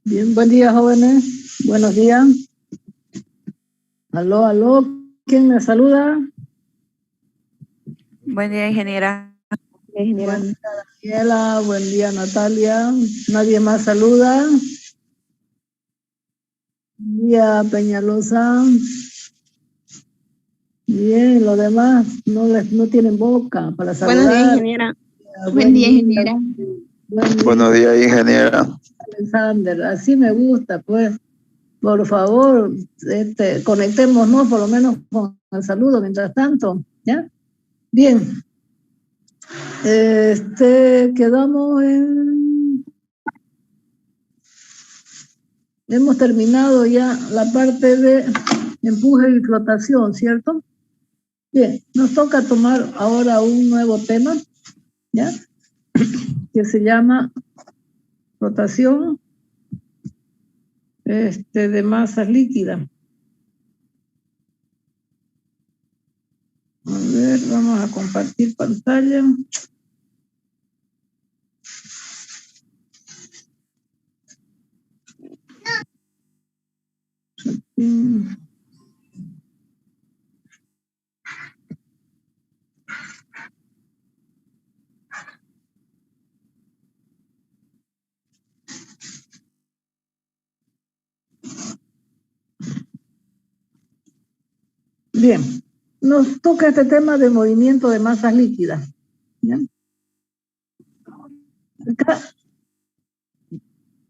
Bien, buen día, jóvenes. Buenos días. Aló, aló. ¿Quién me saluda? Buen día, ingeniera. Buen día, Daniela. Buen día, Natalia. ¿Nadie más saluda? Buen día, Peñalosa. Bien, los demás no tienen boca para saludar. Buenos días, ingeniera. Buen día, ingeniera. Buenos días, ingeniera. Alexander, así me gusta, pues. Por favor, conectémonos por lo menos con el saludo mientras tanto, ¿ya? Bien. Quedamos en... Hemos terminado ya la parte de empuje y flotación, ¿cierto? Bien, nos toca tomar ahora un nuevo tema, ¿ya? Que se llama flotación de masas líquidas. A ver, vamos a compartir pantalla. Bien, nos toca este tema de movimiento de masas líquidas, ¿ya? Acá,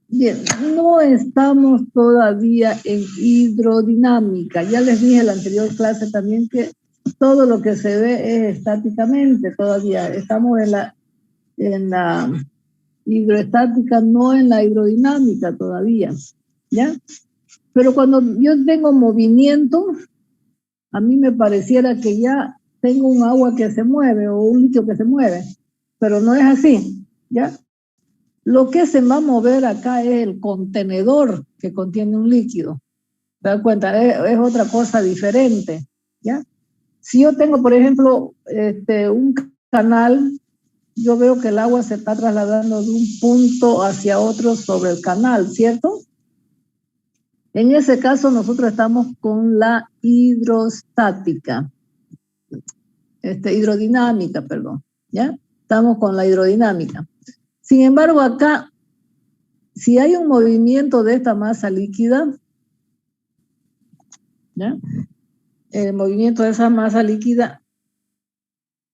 bien, no estamos todavía en hidrodinámica. Ya les dije en la anterior clase también que todo lo que se ve es estáticamente todavía. Estamos en la hidroestática, no en la hidrodinámica todavía, ¿ya? Pero cuando yo tengo movimiento, a mí me pareciera que ya tengo un agua que se mueve o un líquido que se mueve, pero no es así, ¿ya? Lo que se va a mover acá es el contenedor que contiene un líquido. ¿Te das cuenta? Es otra cosa diferente, ¿ya? Si yo tengo, por ejemplo, un canal, yo veo que el agua se está trasladando de un punto hacia otro sobre el canal, ¿cierto? En ese caso nosotros estamos con la hidrodinámica, perdón, ¿ya? Estamos con la hidrodinámica. Sin embargo, acá, si hay un movimiento de esta masa líquida, ¿ya? El movimiento de esa masa líquida,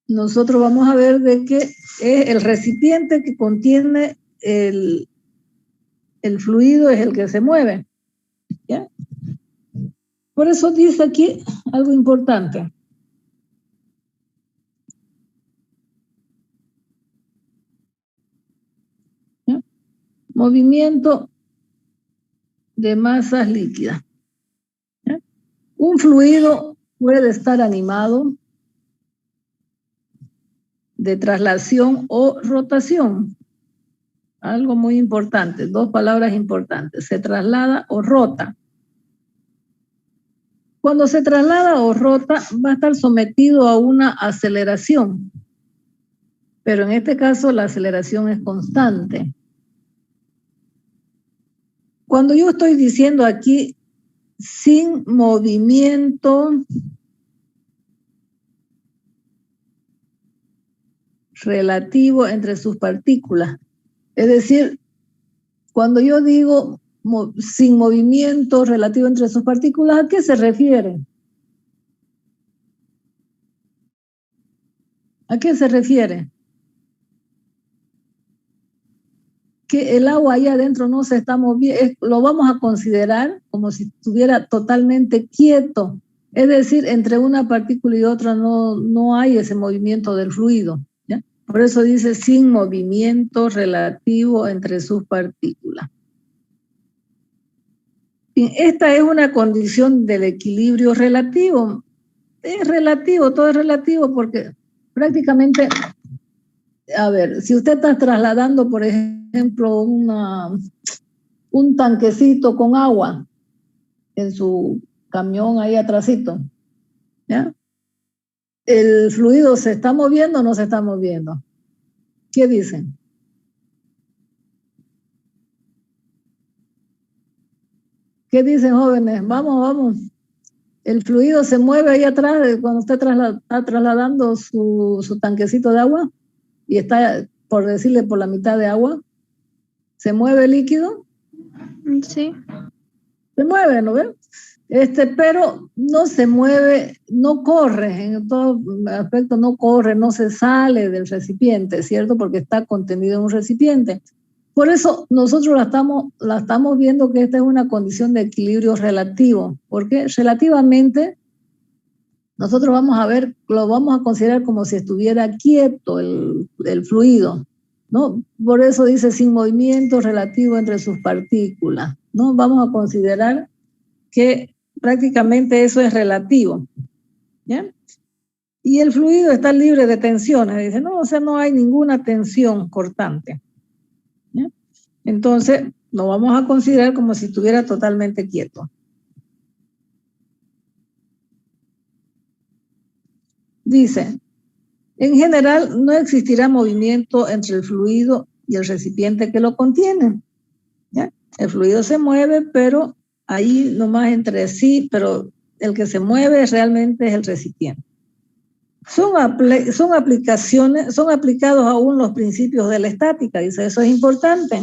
nosotros vamos a ver de que es el recipiente que contiene el fluido es el que se mueve, ¿ya? Por eso dice aquí algo importante. ¿Ya? Movimiento de masas líquidas. ¿Ya? Un fluido puede estar animado de traslación o rotación. Algo muy importante, dos palabras importantes, se traslada o rota. Cuando se traslada o rota, va a estar sometido a una aceleración, pero en este caso la aceleración es constante. Cuando yo estoy diciendo aquí, sin movimiento relativo entre sus partículas, es decir, cuando yo digo sin movimiento relativo entre sus partículas, ¿a qué se refiere? ¿A qué se refiere? Que el agua ahí adentro no se está moviendo, lo vamos a considerar como si estuviera totalmente quieto. Es decir, entre una partícula y otra no hay ese movimiento del fluido, ¿ya? Por eso dice sin movimiento relativo entre sus partículas. Esta es una condición del equilibrio relativo. Es relativo, todo es relativo porque prácticamente, a ver, si usted está trasladando, por ejemplo, un tanquecito con agua en su camión ahí atrásito, ¿ya? ¿El fluido se está moviendo o no se está moviendo? ¿Qué dicen? ¿Qué dicen, jóvenes? Vamos, vamos. El fluido se mueve ahí atrás cuando usted está trasladando su tanquecito de agua y está, por decirle, por la mitad de agua. ¿Se mueve el líquido? Sí. Se mueve, ¿no ven? Pero no se mueve, no corre, en todo aspecto no corre, no se sale del recipiente, ¿cierto? Porque está contenido en un recipiente. Por eso nosotros la estamos viendo que esta es una condición de equilibrio relativo, porque relativamente nosotros vamos a ver, lo vamos a considerar como si estuviera quieto el fluido, ¿no? Por eso dice sin movimiento relativo entre sus partículas, ¿no? Vamos a considerar que prácticamente eso es relativo, ¿ya? Y el fluido está libre de tensiones, dice, no, o sea, no hay ninguna tensión cortante, ¿ya? Entonces, lo vamos a considerar como si estuviera totalmente quieto. Dice, en general no existirá movimiento entre el fluido y el recipiente que lo contiene, ¿ya? El fluido se mueve, pero ahí nomás entre sí, pero el que se mueve realmente es el recipiente. Son aplicados aún los principios de la estática, dice, eso es importante.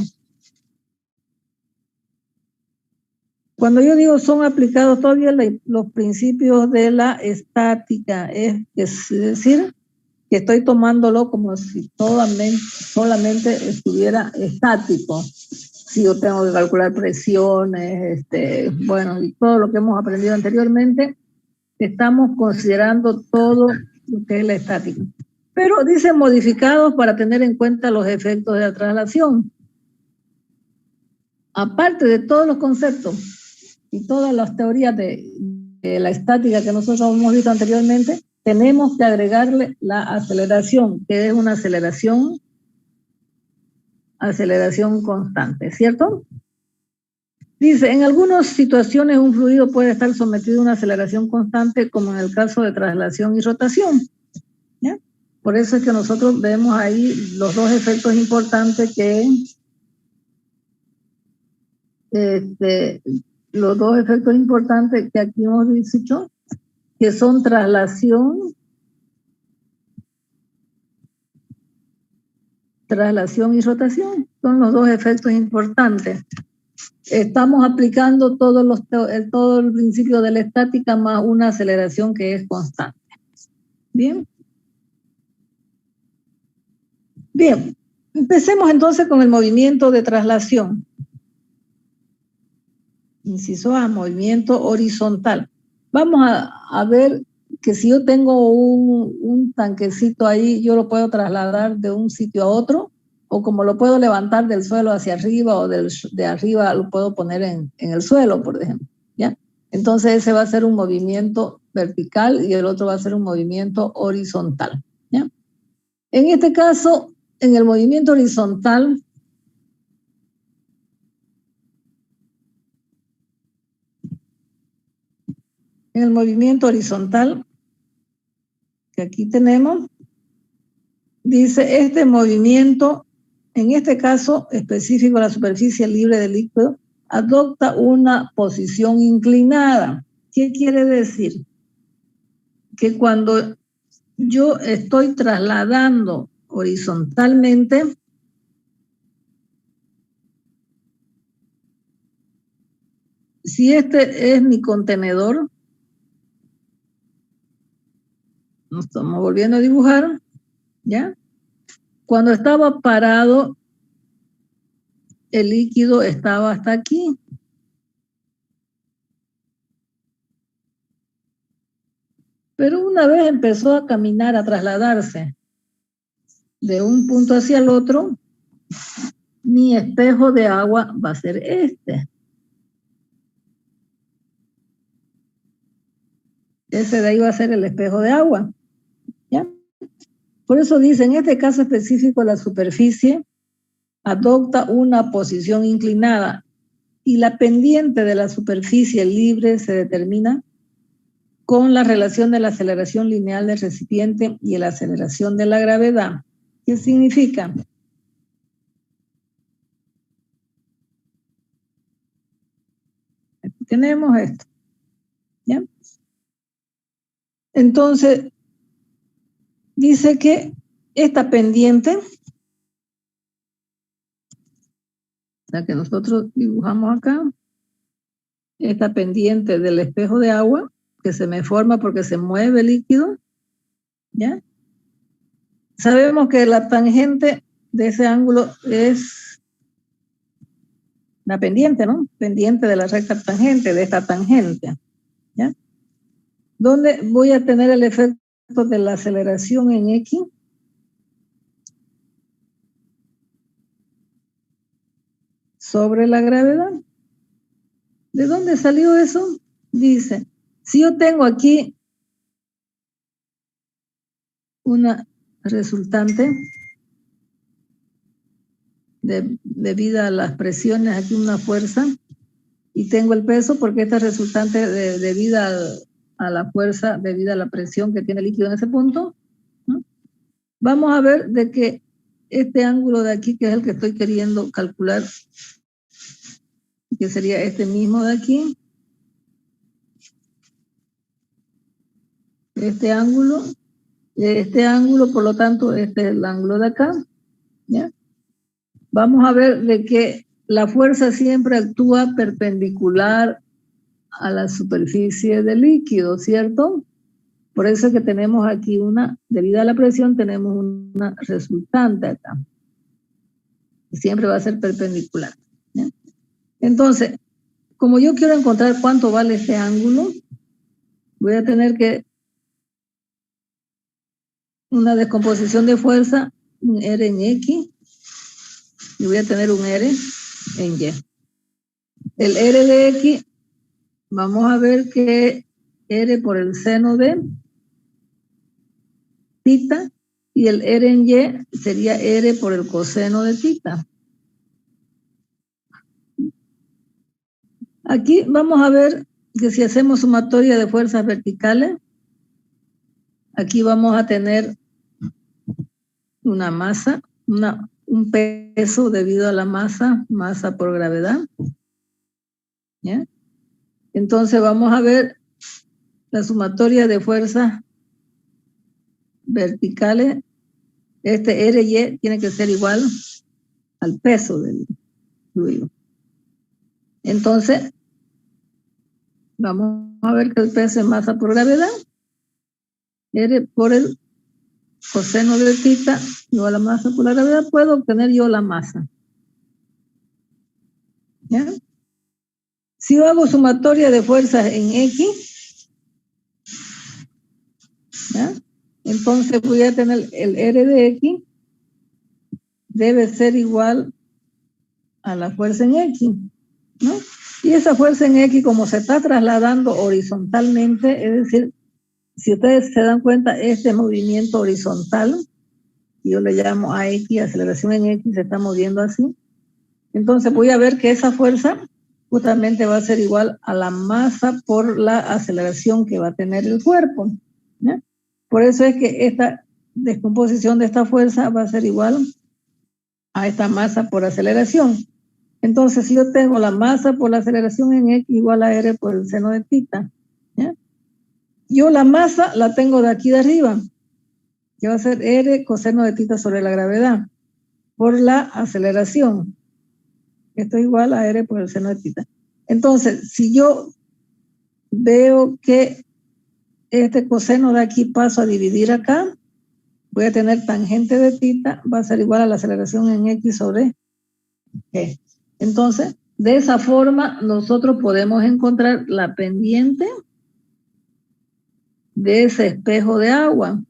Cuando yo digo son aplicados todavía los principios de la estática, es decir, que estoy tomándolo como si solamente estuviera estático. Si yo tengo que calcular presiones, bueno, y todo lo que hemos aprendido anteriormente, estamos considerando todo lo que es la estática. Pero dice modificados para tener en cuenta los efectos de la traslación. Aparte de todos los conceptos y todas las teorías de la estática que nosotros hemos visto anteriormente, tenemos que agregarle la aceleración, que es una aceleración constante, ¿cierto? Dice, en algunas situaciones un fluido puede estar sometido a una aceleración constante, como en el caso de traslación y rotación, ¿ya? Por eso es que nosotros vemos ahí los dos efectos importantes que aquí hemos dicho, que son traslación y rotación. Son los dos efectos importantes. Estamos aplicando todo el principio de la estática más una aceleración que es constante. Bien. Bien. Empecemos entonces con el movimiento de traslación. Inciso A, movimiento horizontal. Vamos a ver que si yo tengo un tanquecito ahí, yo lo puedo trasladar de un sitio a otro, o como lo puedo levantar del suelo hacia arriba, o de arriba lo puedo poner en el suelo, por ejemplo, ¿ya? Entonces ese va a ser un movimiento vertical y el otro va a ser un movimiento horizontal, ¿ya? En este caso, en el movimiento horizontal, que aquí tenemos, dice este movimiento, en este caso específico, la superficie libre del líquido adopta una posición inclinada. ¿Qué quiere decir? Que cuando yo estoy trasladando horizontalmente, si este es mi contenedor, nos estamos volviendo a dibujar, ¿ya? Cuando estaba parado, el líquido estaba hasta aquí. Pero una vez empezó a caminar, a trasladarse de un punto hacia el otro, mi espejo de agua va a ser este. Ese de ahí va a ser el espejo de agua, ¿ya? Por eso dice, en este caso específico, la superficie adopta una posición inclinada y la pendiente de la superficie libre se determina con la relación de la aceleración lineal del recipiente y la aceleración de la gravedad. ¿Qué significa? tenemos esto. ¿Ya? Entonces, dice que esta pendiente, la que nosotros dibujamos acá, esta pendiente del espejo de agua, que se me forma porque se mueve el líquido, ¿ya? Sabemos que la tangente de ese ángulo es la pendiente, ¿no? Pendiente de la recta tangente, de esta tangente, ¿ya? ¿Dónde voy a tener el efecto de la aceleración en X? Sobre la gravedad. ¿De dónde salió eso? Dice, si yo tengo aquí una resultante debido a las presiones, aquí una fuerza, y tengo el peso porque esta resultante debido a la fuerza, debido a la presión que tiene el líquido en ese punto, ¿no? Vamos a ver de que este ángulo de aquí, que es el que estoy queriendo calcular, que sería este mismo de aquí, este ángulo, por lo tanto, este es el ángulo de acá, ¿ya? Vamos a ver de que la fuerza siempre actúa perpendicular a la superficie del líquido, ¿cierto? Por eso es que tenemos aquí debido a la presión, tenemos una resultante acá. Siempre va a ser perpendicular, ¿ya? Entonces, como yo quiero encontrar cuánto vale este ángulo, voy a tener que una descomposición de fuerza, un R en X, y voy a tener un R en Y. El R de X, vamos a ver que R por el seno de tita, y el R en Y sería R por el coseno de tita. Aquí vamos a ver que si hacemos sumatoria de fuerzas verticales, aquí vamos a tener una masa, un peso debido a la masa por gravedad, ¿ya? Entonces vamos a ver la sumatoria de fuerzas verticales. Este RY tiene que ser igual al peso del fluido. Entonces, vamos a ver que el peso es masa por gravedad. R por el coseno de tita igual a la masa por la gravedad, puedo obtener yo la masa. ¿Ya? Si yo hago sumatoria de fuerzas en X, ¿ya? Entonces voy a tener el R de X debe ser igual a la fuerza en X, ¿no? Y esa fuerza en X, como se está trasladando horizontalmente, es decir, si ustedes se dan cuenta, este movimiento horizontal, yo le llamo AX, aceleración en X, se está moviendo así. Entonces voy a ver que esa fuerza justamente va a ser igual a la masa por la aceleración que va a tener el cuerpo, ¿ya? Por eso es que esta descomposición de esta fuerza va a ser igual a esta masa por aceleración. Entonces, si yo tengo la masa por la aceleración en X igual a R por el seno de tita, ¿ya? Yo la masa la tengo de aquí de arriba, que va a ser R coseno de tita sobre la gravedad, por la aceleración. Esto es igual a R por el seno de tita. Entonces, si yo veo que este coseno de aquí paso a dividir acá, voy a tener tangente de tita, va a ser igual a la aceleración en X sobre G. Entonces, de esa forma, nosotros podemos encontrar la pendiente de ese espejo de agua,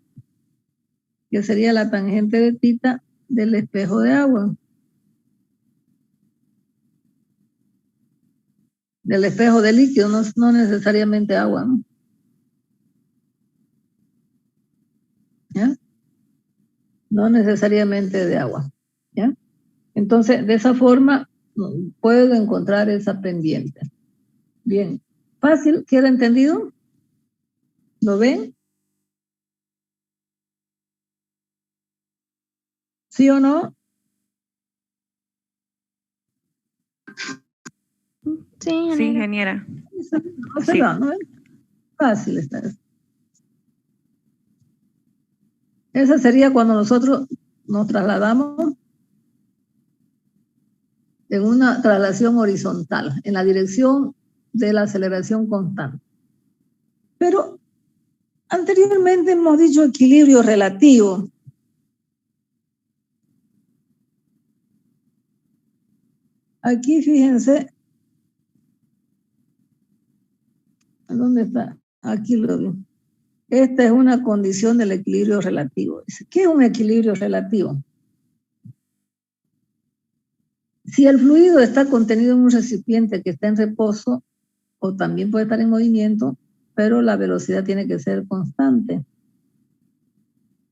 que sería la tangente de tita del espejo de agua. Del espejo de líquido, no necesariamente agua, ¿no? ¿Ya? No necesariamente de agua, ¿ya? Entonces, de esa forma, puedo encontrar esa pendiente. Bien, fácil, ¿queda entendido? ¿Lo ven? ¿Sí o no? Sí, ingeniera. No se va, ¿no? Fácil está eso. Esa sería cuando nosotros nos trasladamos en una traslación horizontal, en la dirección de la aceleración constante. Pero anteriormente hemos dicho equilibrio relativo. Aquí fíjense, ¿dónde está? Aquí lo vi. Esta es una condición del equilibrio relativo. ¿Qué es un equilibrio relativo? Si el fluido está contenido en un recipiente que está en reposo, o también puede estar en movimiento, pero la velocidad tiene que ser constante.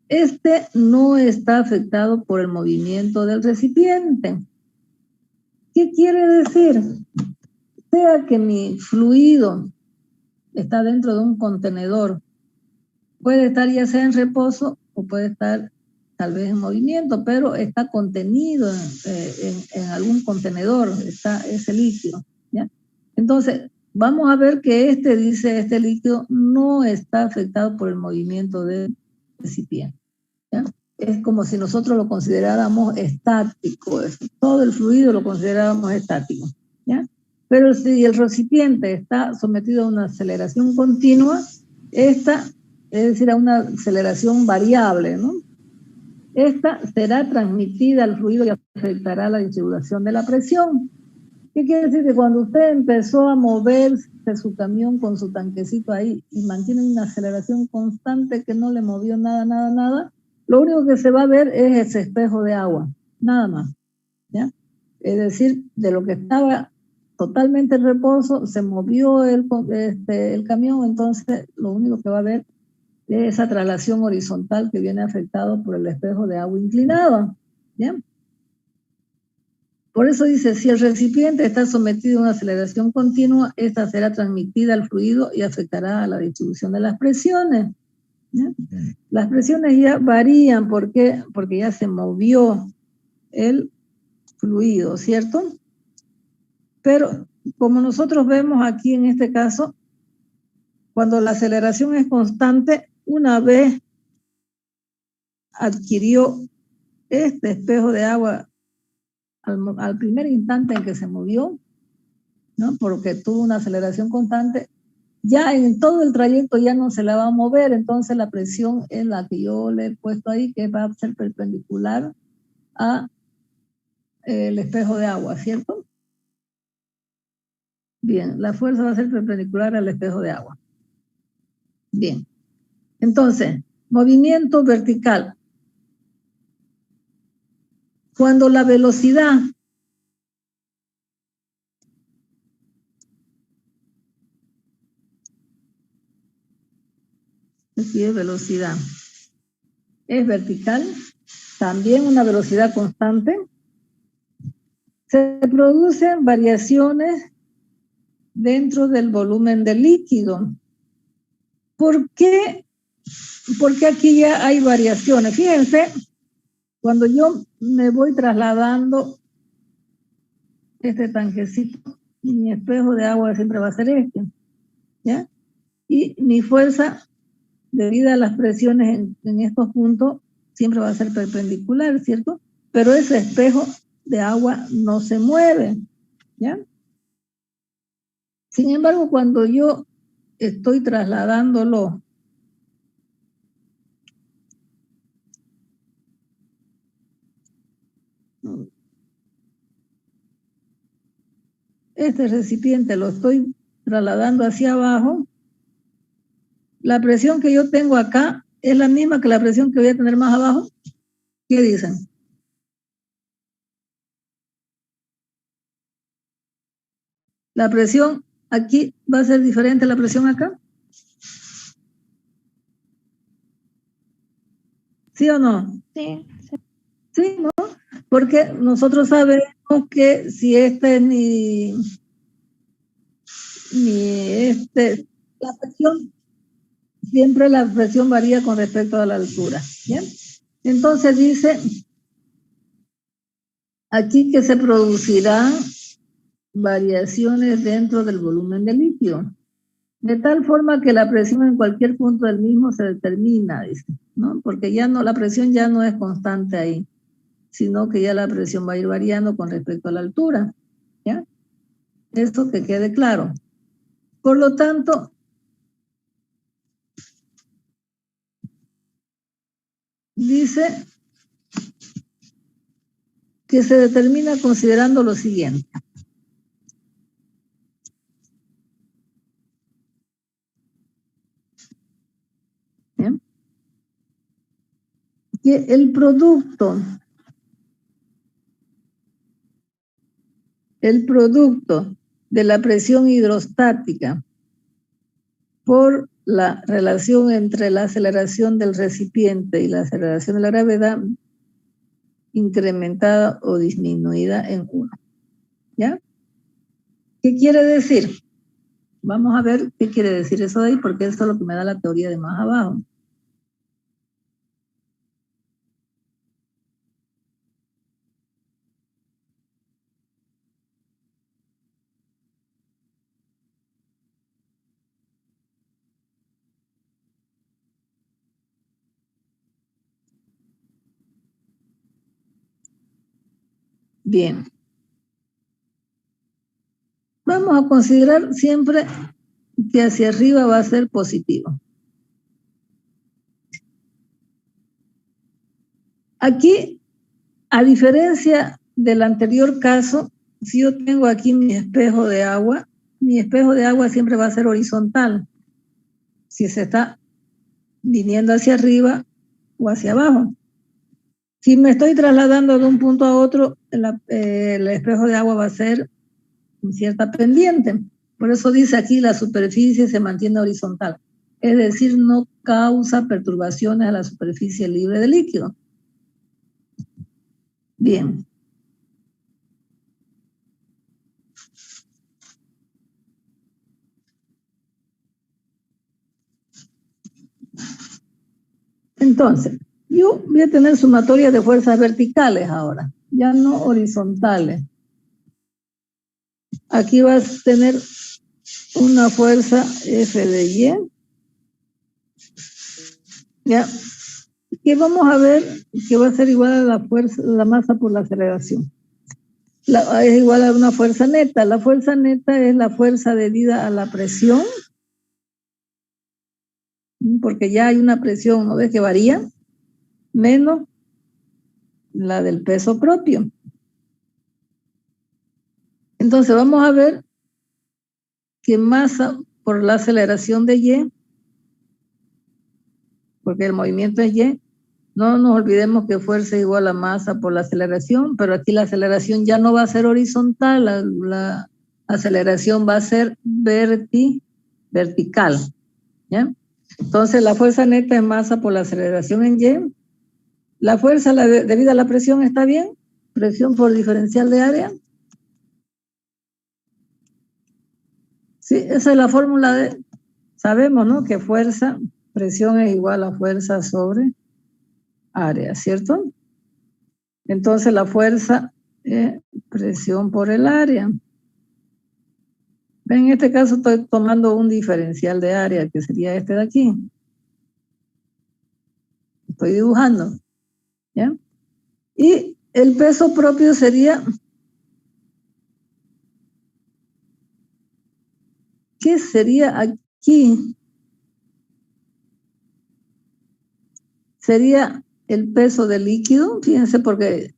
Este no está afectado por el movimiento del recipiente. ¿Qué quiere decir? Sea que mi fluido está dentro de un contenedor, puede estar ya sea en reposo o puede estar tal vez en movimiento, pero está contenido en algún contenedor, está ese líquido, ¿ya? Entonces, vamos a ver que este líquido no está afectado por el movimiento del recipiente, ¿ya? Es como si nosotros lo consideráramos estático, todo el fluido lo consideráramos estático, ¿ya? Pero si el recipiente está sometido a una aceleración continua, esta, es decir, a una aceleración variable, ¿no? Esta será transmitida al fluido y afectará la distribución de la presión. ¿Qué quiere decir? Que cuando usted empezó a moverse su camión con su tanquecito ahí y mantiene una aceleración constante que no le movió nada, lo único que se va a ver es ese espejo de agua, nada más, ¿ya? Es decir, de lo que estaba totalmente en reposo, se movió el camión, entonces lo único que va a ver es esa traslación horizontal que viene afectado por el espejo de agua inclinado, ¿ya? Por eso dice, si el recipiente está sometido a una aceleración continua, esta será transmitida al fluido y afectará a la distribución de las presiones, ¿ya? Las presiones ya varían, ¿por qué? Porque ya se movió el fluido, ¿cierto? Pero como nosotros vemos aquí en este caso, cuando la aceleración es constante, una vez adquirió este espejo de agua al primer instante en que se movió, ¿no? Porque tuvo una aceleración constante, ya en todo el trayecto ya no se la va a mover, entonces la presión es la que yo le he puesto ahí, que va a ser perpendicular a el espejo de agua, ¿cierto? Bien, la fuerza va a ser perpendicular al espejo de agua. Bien, entonces, movimiento vertical. Cuando la velocidad aquí es velocidad, es vertical, también una velocidad constante, se producen variaciones dentro del volumen del líquido. ¿Por qué? Porque aquí ya hay variaciones. Fíjense, cuando yo me voy trasladando este tanquecito, mi espejo de agua siempre va a ser este, ¿ya? Y mi fuerza, debido a las presiones en estos puntos, siempre va a ser perpendicular, ¿cierto? Pero ese espejo de agua no se mueve, ¿ya? Sin embargo, cuando yo estoy trasladándolo este recipiente lo estoy trasladando hacia abajo, la presión que yo tengo acá es la misma que la presión que voy a tener más abajo. ¿Qué dicen? La presión aquí va a ser diferente a la presión acá. ¿Sí o no? Sí. Sí, ¿no? Porque nosotros sabemos que si este la presión, siempre la presión varía con respecto a la altura, ¿bien? Entonces dice aquí que se producirán variaciones dentro del volumen del líquido, de tal forma que la presión en cualquier punto del mismo se determina, dice, ¿no? Porque ya no, la presión ya no es constante ahí, sino que ya la presión va a ir variando con respecto a la altura, ¿ya? Esto que quede claro. Por lo tanto, dice que se determina considerando lo siguiente. ¿Bien? Que el producto de la presión hidrostática por la relación entre la aceleración del recipiente y la aceleración de la gravedad incrementada o disminuida en 1. ¿Ya? ¿Qué quiere decir? Vamos a ver qué quiere decir eso de ahí, porque esto es lo que me da la teoría de más abajo. Bien. Vamos a considerar siempre que hacia arriba va a ser positivo. Aquí, a diferencia del anterior caso, si yo tengo aquí mi espejo de agua siempre va a ser horizontal, si se está viniendo hacia arriba o hacia abajo. Si me estoy trasladando de un punto a otro, el espejo de agua va a ser en cierta pendiente. Por eso dice aquí la superficie se mantiene horizontal. Es decir, no causa perturbaciones a la superficie libre de líquido. Bien. Entonces, yo voy a tener sumatoria de fuerzas verticales ahora, ya no horizontales. Aquí vas a tener una fuerza F de Y, ¿ya? Que vamos a ver que va a ser igual a la fuerza, la masa por la aceleración. Es igual a una fuerza neta. La fuerza neta es la fuerza debida a la presión, porque ya hay una presión, ¿no ves que varía? Menos la del peso propio. Entonces vamos a ver que masa por la aceleración de Y, porque el movimiento es Y, no nos olvidemos que fuerza es igual a masa por la aceleración, pero aquí la aceleración ya no va a ser horizontal, la aceleración va a ser vertical, ¿ya? Entonces la fuerza neta es masa por la aceleración en Y. La fuerza debida a la presión está bien, presión por diferencial de área. Sí, esa es la fórmula de, sabemos, ¿no? Que fuerza, presión es igual a fuerza sobre área, ¿cierto? Entonces la fuerza es presión por el área. En este caso estoy tomando un diferencial de área, que sería este de aquí. Estoy dibujando, ¿ya? Y el peso propio sería, ¿qué sería aquí? Sería el peso del líquido, fíjense, porque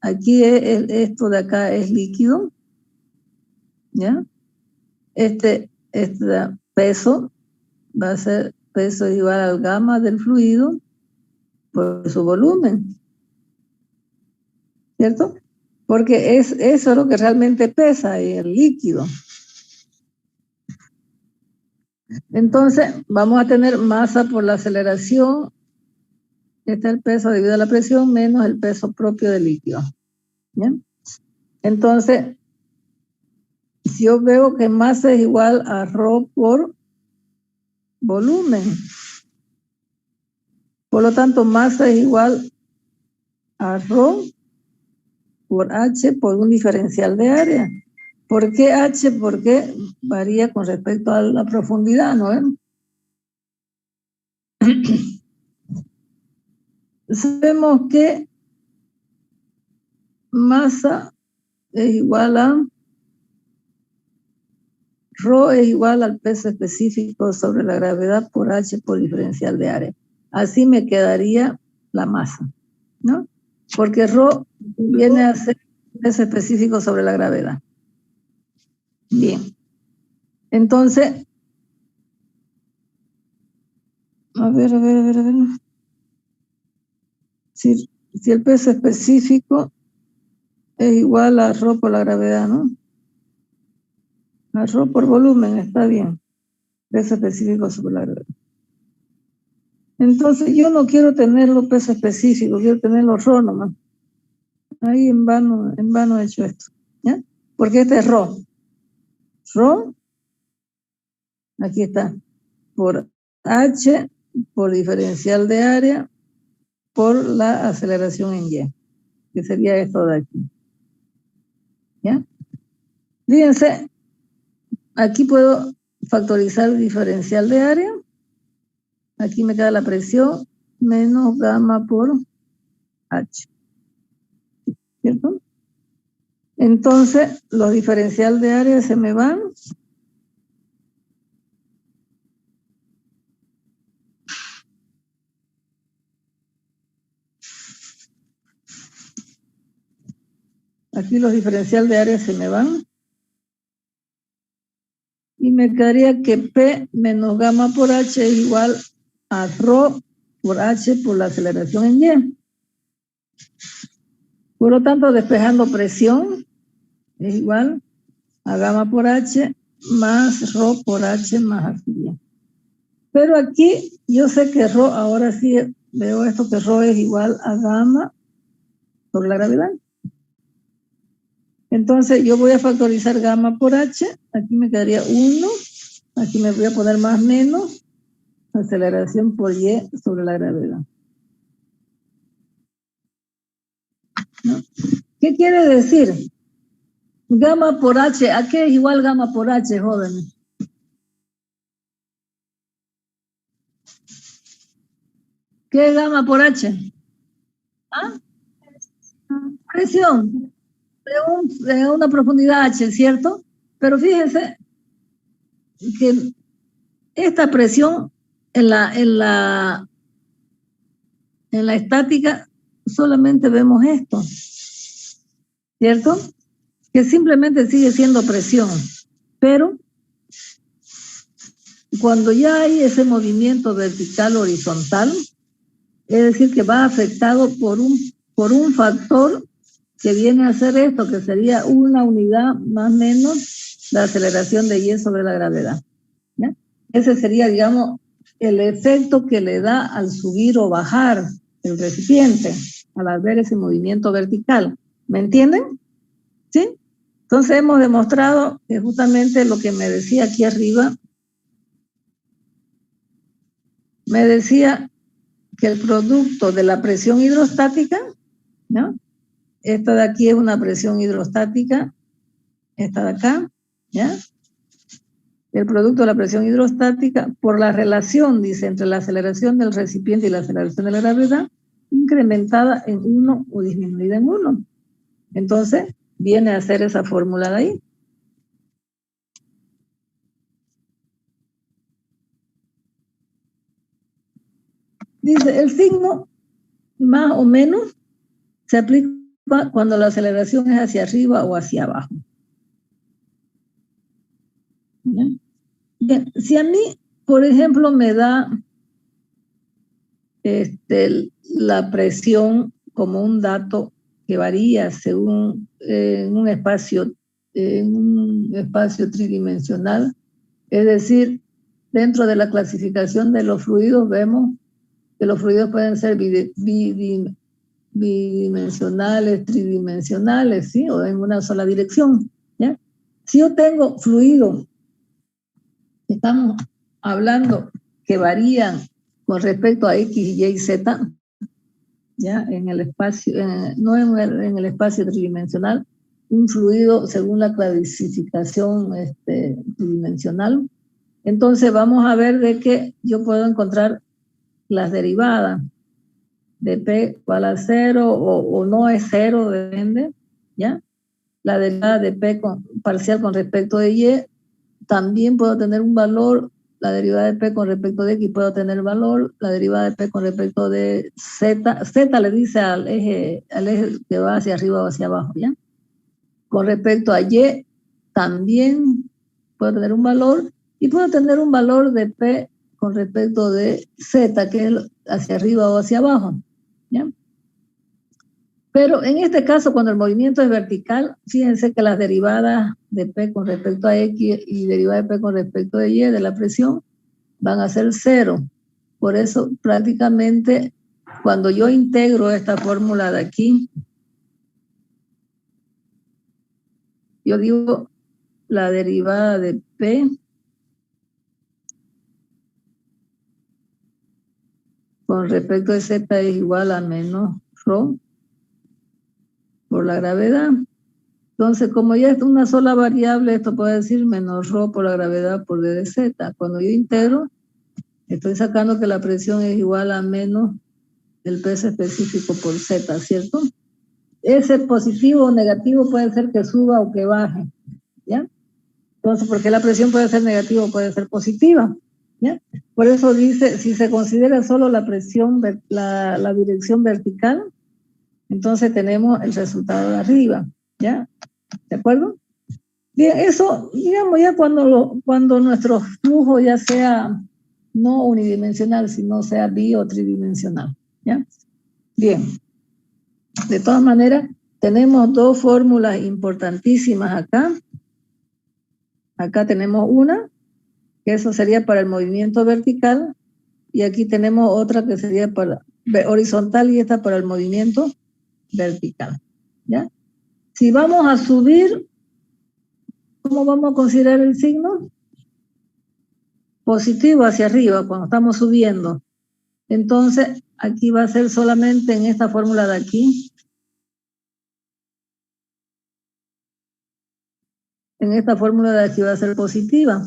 aquí esto de acá es líquido, ¿ya? Este peso va a ser peso igual al gamma del fluido por su volumen, ¿cierto? Porque eso es lo que realmente pesa, el líquido. Entonces, vamos a tener masa por la aceleración, este es el peso debido a la presión, menos el peso propio del líquido. ¿Bien? Entonces, si yo veo que masa es igual a ρ por volumen, por lo tanto, masa es igual a ρ por h por un diferencial de área. ¿Por qué H? Porque varía con respecto a la profundidad, ¿no? Sabemos que masa es igual a Rho es igual al peso específico sobre la gravedad por H por diferencial de área. Así me quedaría la masa, ¿no? Porque Rho viene a ser peso específico sobre la gravedad. Bien. Entonces, a ver. Si el peso específico es igual a Rho por la gravedad, ¿no? A Rho por volumen, está bien. Peso específico sobre la gravedad. Entonces, yo no quiero tenerlo peso específico, quiero tenerlo Rho nomás. Ahí en vano he hecho esto, ¿ya? Porque este es Rho. Rho, aquí está, por H, por diferencial de área, por la aceleración en Y, que sería esto de aquí. ¿Ya? Fíjense, aquí puedo factorizar el diferencial de área. Aquí me queda la presión menos gamma por H. ¿Cierto? Entonces, los diferenciales de área se me van. Aquí los diferenciales de área se me van. Y me quedaría que P menos gamma por H es igual a Rho por H por la aceleración en Y. Por lo tanto, despejando presión es igual a gamma por H más Rho por H más Y. Pero aquí yo sé que Rho, ahora sí veo esto, que Rho es igual a gamma por la gravedad. Entonces yo voy a factorizar gamma por H, aquí me quedaría 1, aquí me voy a poner más menos, aceleración por Y sobre la gravedad. ¿No? ¿Qué quiere decir? Gamma por H, ¿a qué es igual gamma por H, jóvenes? ¿Qué es gamma por H? ¿Ah? Presión de una profundidad H, ¿cierto? Pero fíjense que esta presión en la estática solamente vemos esto, ¿cierto? Que simplemente sigue siendo presión, pero cuando ya hay ese movimiento vertical horizontal, es decir, que va afectado por un factor que viene a ser esto, que sería una unidad más o menos la aceleración de Y sobre la gravedad. ¿Ya? Ese sería, digamos, el efecto que le da al subir o bajar el recipiente, al ver ese movimiento vertical. ¿Me entienden? ¿Sí? Entonces hemos demostrado que justamente lo que me decía aquí arriba, me decía que el producto de la presión hidrostática, ¿no? Esta de aquí es una presión hidrostática, esta de acá, ¿ya? El producto de la presión hidrostática por la relación, dice, entre la aceleración del recipiente y la aceleración de la gravedad, incrementada en 1 o disminuida en 1. Entonces, viene a ser esa fórmula de ahí. Dice, el signo más o menos se aplica cuando la aceleración es hacia arriba o hacia abajo. ¿Bien? Bien, si a mí, por ejemplo, me da la presión como un dato que varía según en un espacio tridimensional, es decir, dentro de la clasificación de los fluidos vemos que los fluidos pueden ser bidimensionales, tridimensionales, ¿sí? O en una sola dirección, ¿ya? Si yo tengo fluidos, estamos hablando que varían con respecto a X, Y y Z, ¿ya? En el espacio, no en el espacio tridimensional, un fluido según la clasificación tridimensional. Entonces vamos a ver de que yo puedo encontrar las derivadas de P igual a 0 o no es 0, depende, ¿ya? La derivada de P parcial con respecto de Y, también puedo tener un valor, la derivada de P con respecto de X puedo tener valor, la derivada de P con respecto de Z, Z le dice al eje que va hacia arriba o hacia abajo, ¿ya? Con respecto a Y, también puedo tener un valor, y puedo tener un valor de P con respecto de Z, que es hacia arriba o hacia abajo, ¿ya? Pero en este caso, cuando el movimiento es vertical, fíjense que las derivadas de P con respecto a X y derivada de P con respecto de Y de la presión van a ser 0. Por eso, prácticamente, cuando yo integro esta fórmula de aquí, yo digo la derivada de P con respecto de Z es igual a menos ρ por la gravedad. Entonces, como ya es una sola variable, esto puede decir menos ρ por la gravedad por d de Z. Cuando yo integro, estoy sacando que la presión es igual a menos el peso específico por Z, ¿cierto? Ese positivo o negativo puede ser que suba o que baje, ¿ya? Entonces, porque la presión puede ser negativa o puede ser positiva, ¿ya? Por eso dice, si se considera solo la presión, la dirección vertical, entonces tenemos el resultado de arriba, ¿ya? ¿De acuerdo? Bien, eso, digamos, ya cuando nuestro flujo ya sea no unidimensional, sino sea bi o tridimensional, ¿ya? Bien. De todas maneras, tenemos dos fórmulas importantísimas acá. Acá tenemos una, que eso sería para el movimiento vertical, y aquí tenemos otra que sería para horizontal y esta para el movimiento vertical, ¿ya? Si vamos a subir, ¿cómo vamos a considerar el signo? Positivo hacia arriba, cuando estamos subiendo. Entonces, aquí va a ser solamente en esta fórmula de aquí. En esta fórmula de aquí va a ser positiva.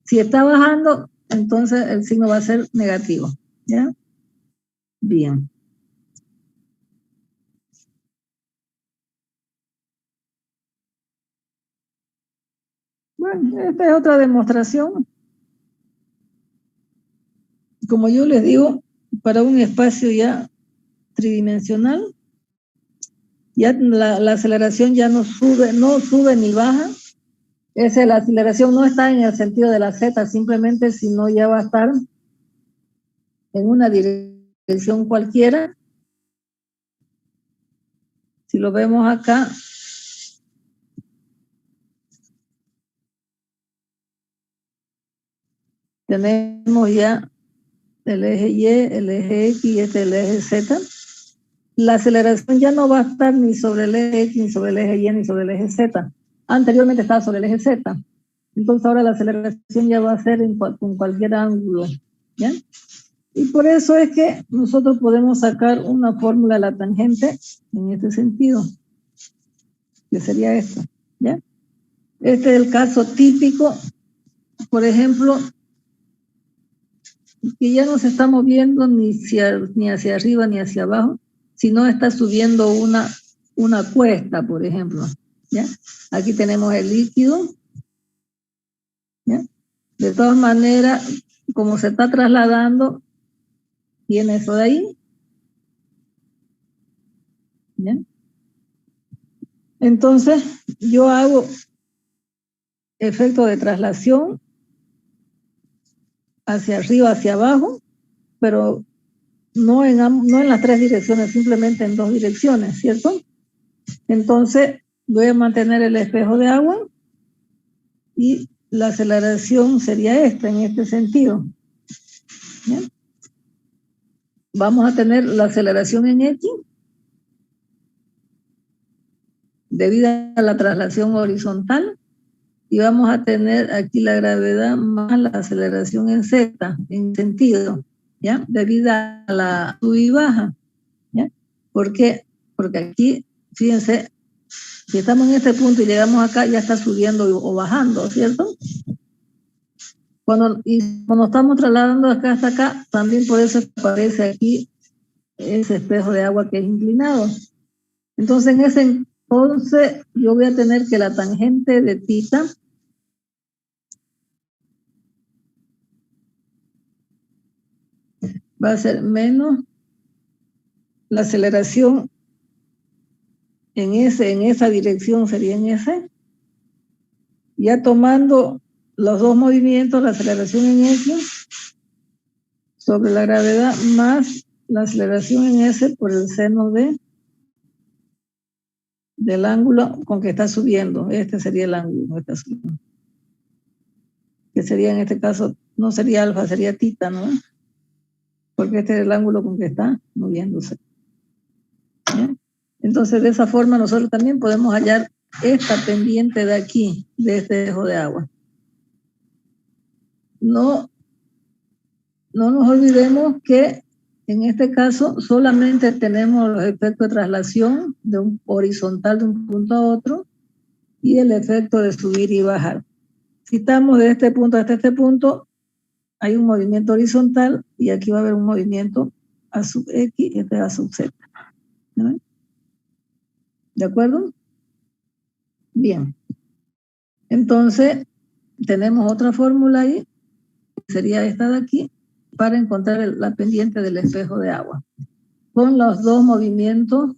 Si está bajando, entonces el signo va a ser negativo, ¿ya? Bien. Bueno, esta es otra demostración. Como yo les digo, para un espacio ya tridimensional, ya la aceleración ya no sube ni baja. La aceleración no está en el sentido de la Z, simplemente sino ya va a estar en una dirección cualquiera. Si lo vemos acá, tenemos ya el eje Y, el eje X y el eje Z. La aceleración ya no va a estar ni sobre el eje X, ni sobre el eje Y, ni sobre el eje Z. Anteriormente estaba sobre el eje Z. Entonces ahora la aceleración ya va a ser con cualquier ángulo, ¿ya? Y por eso es que nosotros podemos sacar una fórmula de la tangente en este sentido, que sería esta, ¿ya? Este es el caso típico, por ejemplo, que ya no se está moviendo ni hacia arriba ni hacia abajo, sino está subiendo una cuesta, por ejemplo, ¿ya? Aquí tenemos el líquido, ¿ya? De todas maneras, como se está trasladando, tiene eso de ahí, ¿ya? Entonces, yo hago efecto de traslación hacia arriba, hacia abajo, pero no en las tres direcciones, simplemente en dos direcciones, ¿cierto? Entonces, voy a mantener el espejo de agua y la aceleración sería esta, en este sentido, ¿ya? Vamos a tener la aceleración en X debido a la traslación horizontal y vamos a tener aquí la gravedad más la aceleración en Z, en sentido, ¿ya? Debido a la sub y baja, ¿ya? ¿Por qué? Porque aquí, fíjense, Si estamos en este punto y llegamos acá, ya está subiendo o bajando, ¿cierto? Cuando estamos trasladando acá hasta acá, también por eso aparece aquí ese espejo de agua que es inclinado. Entonces, en ese entonces, yo voy a tener que la tangente de tita va a ser menos la aceleración en esa dirección sería en ese. Ya tomando los dos movimientos, la aceleración en ese sobre la gravedad más la aceleración en ese por el seno del ángulo con que está subiendo. Este sería el ángulo que está subiendo. Que sería en este caso, no sería alfa, sería tita, ¿no? Porque este es el ángulo con que está moviéndose. ¿Bien? Entonces, de esa forma nosotros también podemos hallar esta pendiente de aquí, de este espejo de agua. No nos olvidemos que en este caso solamente tenemos los efectos de traslación de un horizontal de un punto a otro y el efecto de subir y bajar. Si estamos de este punto hasta este punto, hay un movimiento horizontal y aquí va a haber un movimiento a sub X y este a sub Z. ¿No? ¿De acuerdo? Bien. Entonces, tenemos otra fórmula ahí, sería esta de aquí, para encontrar la pendiente del espejo de agua. Con los dos movimientos,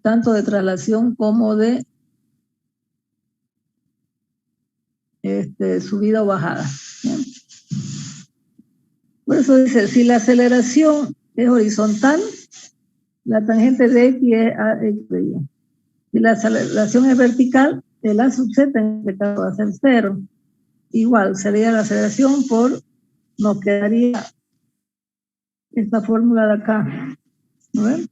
tanto de traslación como de subida o bajada. ¿Bien? Por eso dice, si la aceleración es horizontal, la tangente de X es a X de Y. Si la aceleración es vertical, el A sub Z en este caso va a ser 0. Igual, sería la aceleración por, nos quedaría esta fórmula de acá. ¿No ven?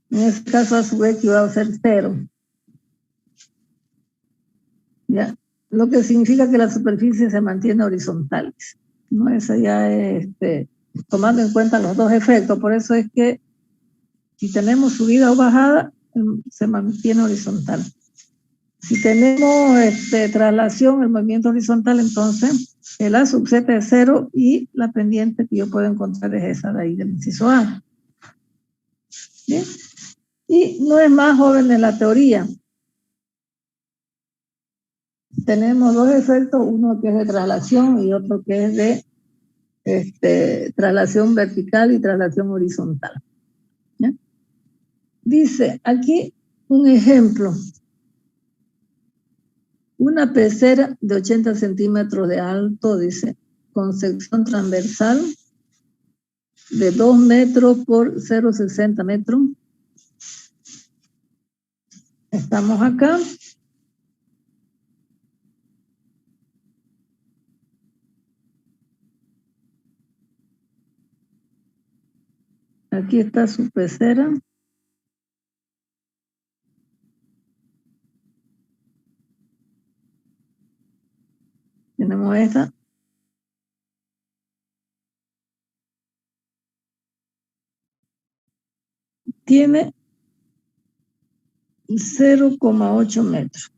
En este caso A sub X va a ser 0. ¿Ya? Lo que significa que la superficie se mantiene horizontal. ¿No? Eso ya es tomando en cuenta los dos efectos. Por eso es que si tenemos subida o bajada, se mantiene horizontal. Si tenemos traslación, el movimiento horizontal, entonces el A sub Z es 0 y la pendiente que yo puedo encontrar es esa de ahí del inciso A. ¿Bien? Y no es más joven en la teoría. Tenemos dos efectos, uno que es de traslación y otro que es de traslación vertical y traslación horizontal. ¿Ya? Dice aquí un ejemplo. Una pecera de 80 centímetros de alto, dice, con sección transversal de 2 metros por 0,60 metros. Estamos acá. Aquí está su pecera. Tenemos esta. Tiene 0,8 metros.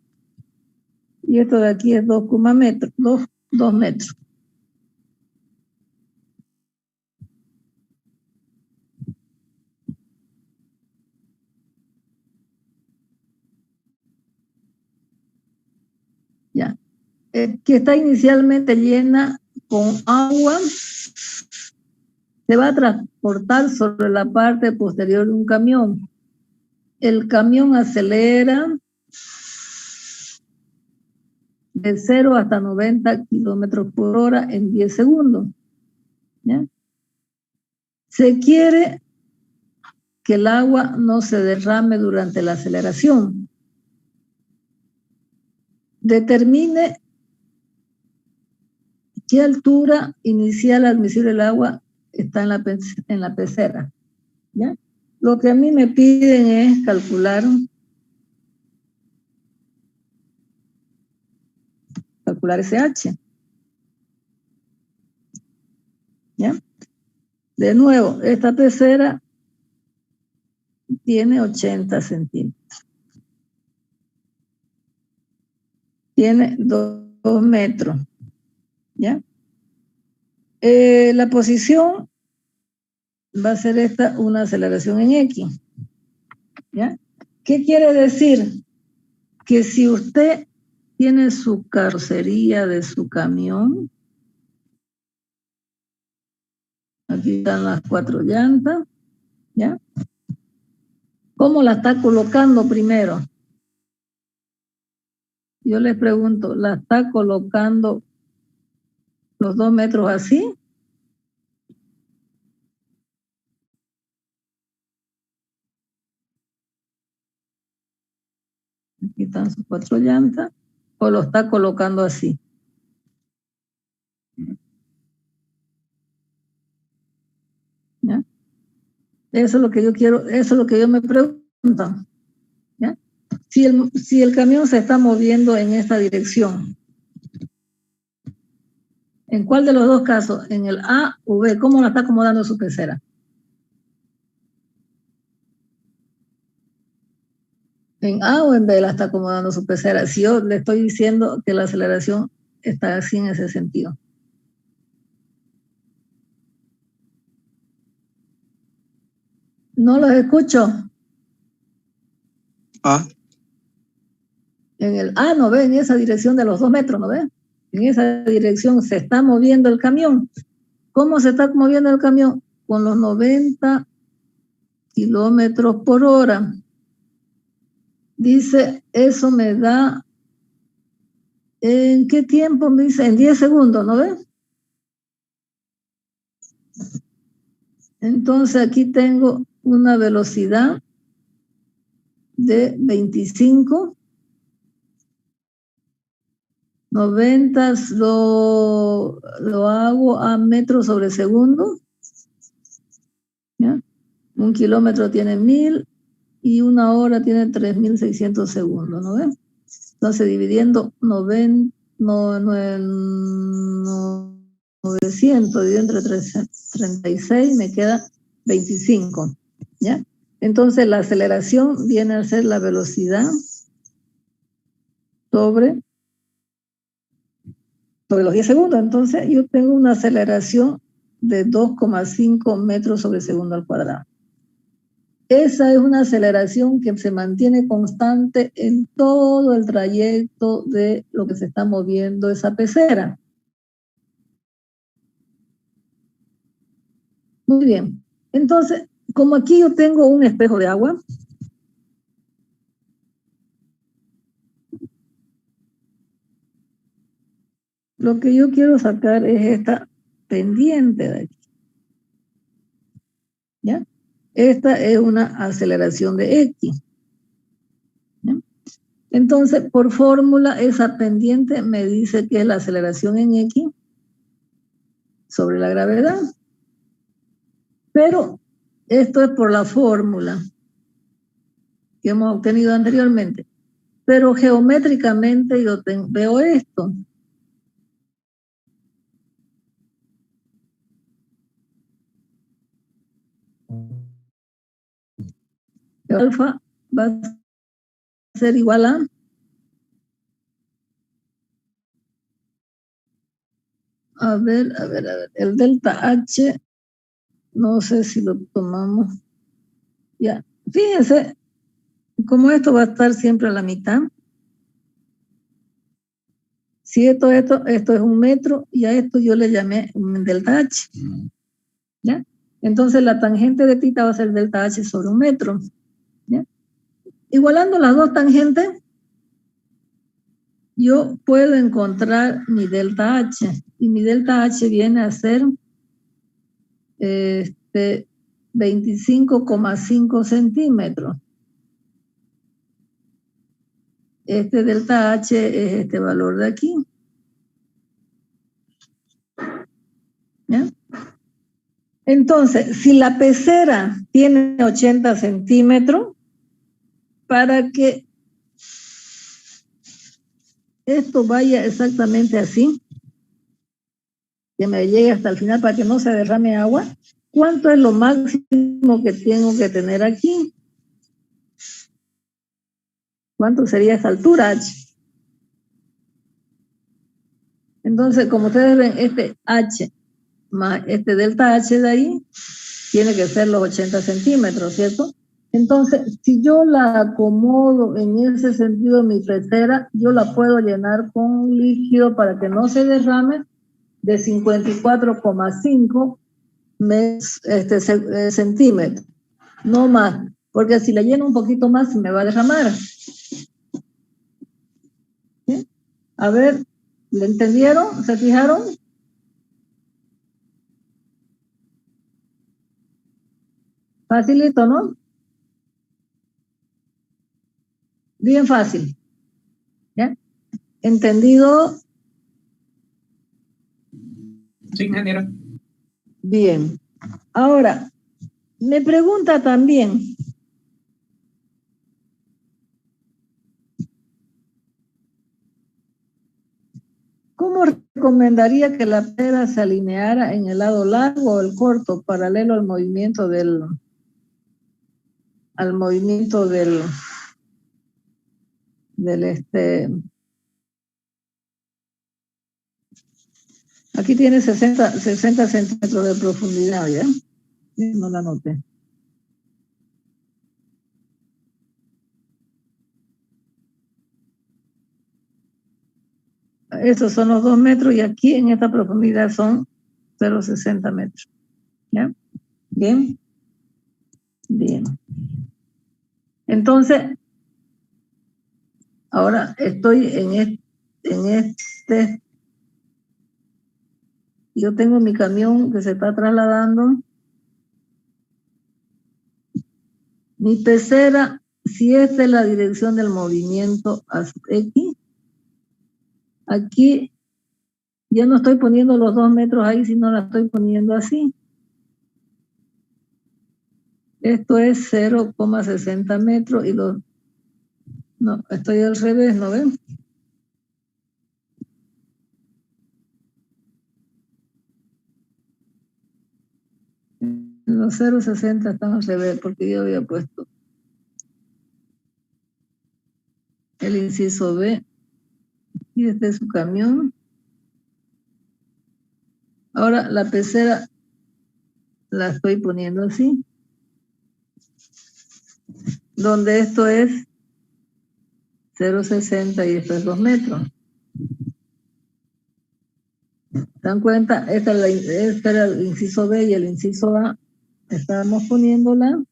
Y esto de aquí es 2 metros. Ya. Que está inicialmente llena con agua, se va a transportar sobre la parte posterior de un camión. El camión acelera de 0 hasta 90 kilómetros por hora en 10 segundos. ¿Ya? Se quiere que el agua no se derrame durante la aceleración. Determine qué altura inicial admisible del agua está en la pecera. ¿Ya? Lo que a mí me piden es calcular ese H. ¿Ya? De nuevo, esta pecera tiene 80 centímetros. tiene 2 metros, ¿ya? La posición va a ser esta, una aceleración en X, ¿ya? ¿Qué quiere decir? Que si usted tiene su carrocería de su camión, aquí están las 4 llantas, ¿ya? ¿Cómo la está colocando primero? Yo les pregunto, ¿la está colocando los 2 metros así? Aquí están sus 4 llantas. ¿O lo está colocando así? ¿Ya? Eso es lo que yo quiero, eso es lo que yo me pregunto. ¿Ya? Si el camión se está moviendo en esta dirección, ¿en cuál de los dos casos? ¿En el A o B? ¿Cómo la está acomodando su pecera? ¿En A o en B la está acomodando su pecera? Si yo le estoy diciendo que la aceleración está así en ese sentido. No los escucho. Ah. En el A, ¿no ve? En esa dirección de los 2 metros, ¿no ve? En esa dirección se está moviendo el camión. ¿Cómo se está moviendo el camión? Con los 90 kilómetros por hora. Dice, eso me da, ¿en qué tiempo? Me dice, en 10 segundos, ¿no ve? Entonces aquí tengo una velocidad de 25. 90 lo hago a metros sobre segundo. ¿Ya? 1 kilómetro tiene 1000 y 1 hora tiene 3600 segundos, ¿no ves? Entonces dividiendo 900 dividido entre 36 me queda 25, ¿ya? Entonces la aceleración viene a ser la velocidad sobre los 10 segundos. Entonces yo tengo una aceleración de 2,5 metros sobre segundo al cuadrado. Esa es una aceleración que se mantiene constante en todo el trayecto de lo que se está moviendo esa pecera. Muy bien. Entonces, como aquí yo tengo un espejo de agua, lo que yo quiero sacar es esta pendiente de aquí. ¿Ya? Esta es una aceleración de X. ¿Ya? Entonces, por fórmula, esa pendiente me dice que es la aceleración en X sobre la gravedad. Pero esto es por la fórmula que hemos obtenido anteriormente. Pero geométricamente yo veo esto. Alfa va a ser igual a ver, el delta H, no sé si lo tomamos. Ya, fíjense, como esto va a estar siempre a la mitad. Si esto es 1 metro y a esto yo le llamé un delta H. ¿Ya? Entonces la tangente de θ va a ser delta H sobre 1 metro. ¿Ya? Igualando las dos tangentes, yo puedo encontrar mi delta H. Y mi delta H viene a ser 25,5 centímetros. Este delta H es este valor de aquí. ¿Ya? Entonces, si la pecera tiene 80 centímetros, para que esto vaya exactamente así, que me llegue hasta el final para que no se derrame agua, ¿cuánto es lo máximo que tengo que tener aquí? ¿Cuánto sería esa altura H? Entonces, como ustedes ven, este H más este delta H de ahí tiene que ser los 80 centímetros, ¿cierto? Entonces, si yo la acomodo en ese sentido mi pecera, yo la puedo llenar con un líquido para que no se derrame de 54,5 centímetros, no más, porque si la lleno un poquito más se me va a derramar. ¿Sí? A ver, ¿le entendieron? ¿Se fijaron? Facilito, ¿no? Bien fácil. ¿Ya? ¿Entendido? Sí, ingeniero. Bien. Ahora, me pregunta también, ¿cómo recomendaría que la pera se alineara en el lado largo o el corto, paralelo al movimiento del aquí tiene 60 centímetros de profundidad, ¿ya? No la noté. Estos son los 2 metros y aquí en esta profundidad son 0,60 metros. ¿Ya? Bien. Bien. Entonces, ahora estoy en este, yo tengo mi camión que se está trasladando. Mi pecera, si esta es la dirección del movimiento a X, aquí ya no estoy poniendo los 2 metros ahí, sino la estoy poniendo así. Esto es 0,60 metros y los... No, estoy al revés, ¿no ven? Los 0,60 están al revés porque yo había puesto el inciso B y este es su camión. Ahora la pecera la estoy poniendo así, donde esto es 0,60 y esto es 2 metros. ¿Se dan cuenta? Este era el inciso B y el inciso A. Estábamos poniéndola.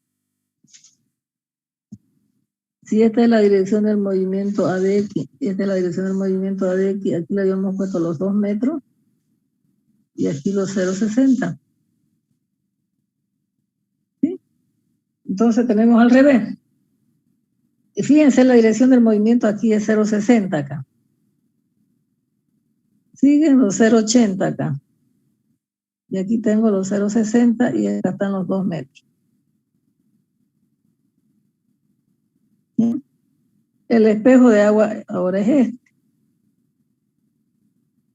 Si esta es la dirección del movimiento ADX, esta es la dirección del movimiento ADX, aquí le habíamos puesto los 2 metros y aquí los 0,60. ¿Sí? Entonces tenemos al revés. Y fíjense, la dirección del movimiento aquí es 0,60 acá. Siguen los 0,80 acá. Y aquí tengo los 0,60 y acá están los 2 metros. ¿Sí? El espejo de agua ahora es este.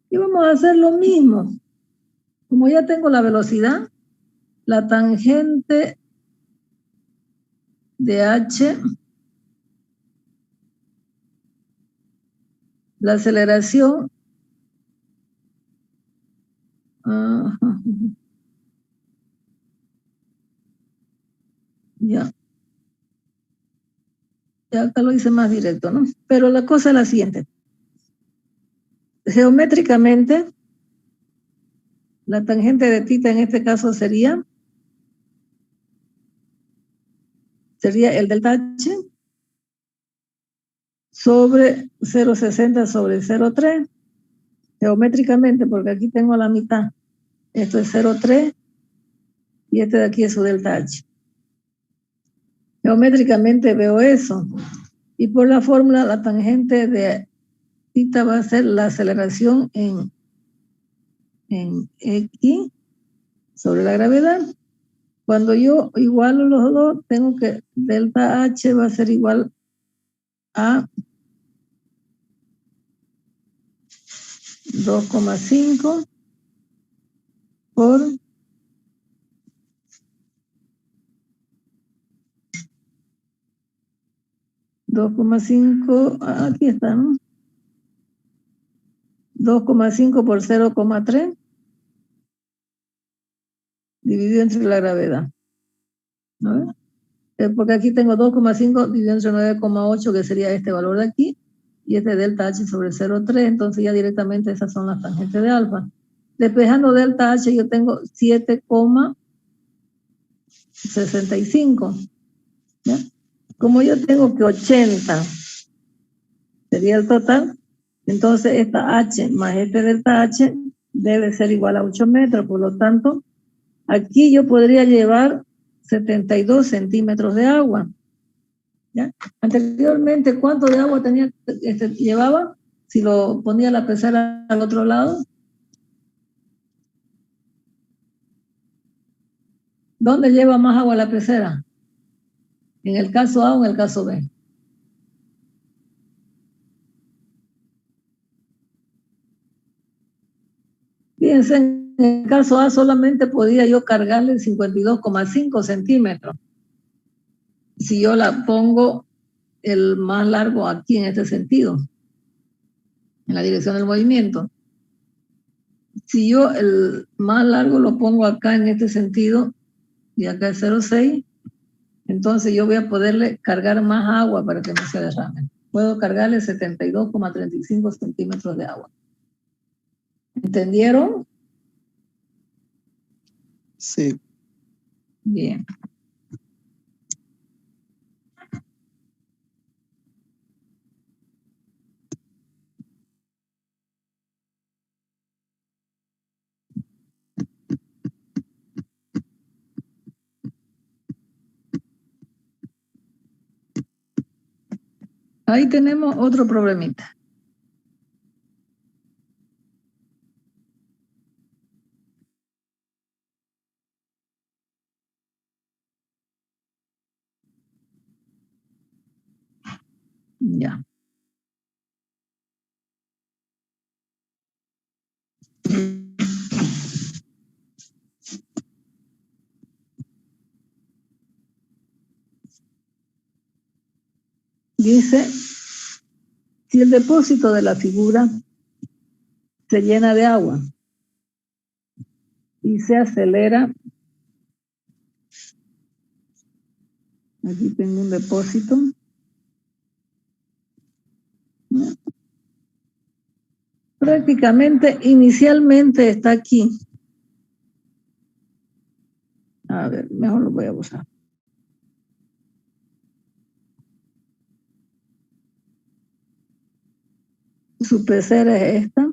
Y vamos a hacer lo mismo. Como ya tengo la velocidad, la tangente de H, la aceleración, ya acá lo hice más directo, ¿no? Pero la cosa es la siguiente. Geométricamente, la tangente de θ en este caso sería el delta H sobre 0,60 sobre 0,3, geométricamente, porque aquí tengo la mitad. Esto es 0,3 y este de aquí es su delta H. Geométricamente veo eso. Y por la fórmula, la tangente de θ va a ser la aceleración en X sobre la gravedad. Cuando yo igualo los dos, tengo que delta H va a ser igual a 2,5 por 2,5, aquí está, ¿no? 2,5 por 0,3 dividido entre la gravedad. ¿No? Porque aquí tengo 2,5 dividido entre 9,8, que sería este valor de aquí, y este delta H sobre 0,3, entonces ya directamente esas son las tangentes de alfa. Despejando delta H yo tengo 7,65. ¿Ya? Como yo tengo que 80 sería el total, entonces esta H más este delta H debe ser igual a 8 metros, por lo tanto, aquí yo podría llevar 72 centímetros de agua. ¿Ya? Anteriormente, ¿cuánto de agua llevaba? Si lo ponía la pecera al otro lado. ¿Dónde lleva más agua la pecera? ¿En el caso A o en el caso B? Fíjense, en el caso A solamente podía yo cargarle 52,5 centímetros. Si yo la pongo el más largo aquí en este sentido, en la dirección del movimiento. Si yo el más largo lo pongo acá en este sentido, y acá es 0,6, entonces yo voy a poderle cargar más agua para que no se derrame. Puedo cargarle 72,35 centímetros de agua. ¿Entendieron? Sí. Bien. Ahí tenemos otro problemita. Ya. Dice, si el depósito de la figura se llena de agua y se acelera, aquí tengo un depósito, prácticamente inicialmente está aquí. A ver, mejor lo voy a usar. Su pecera es esta.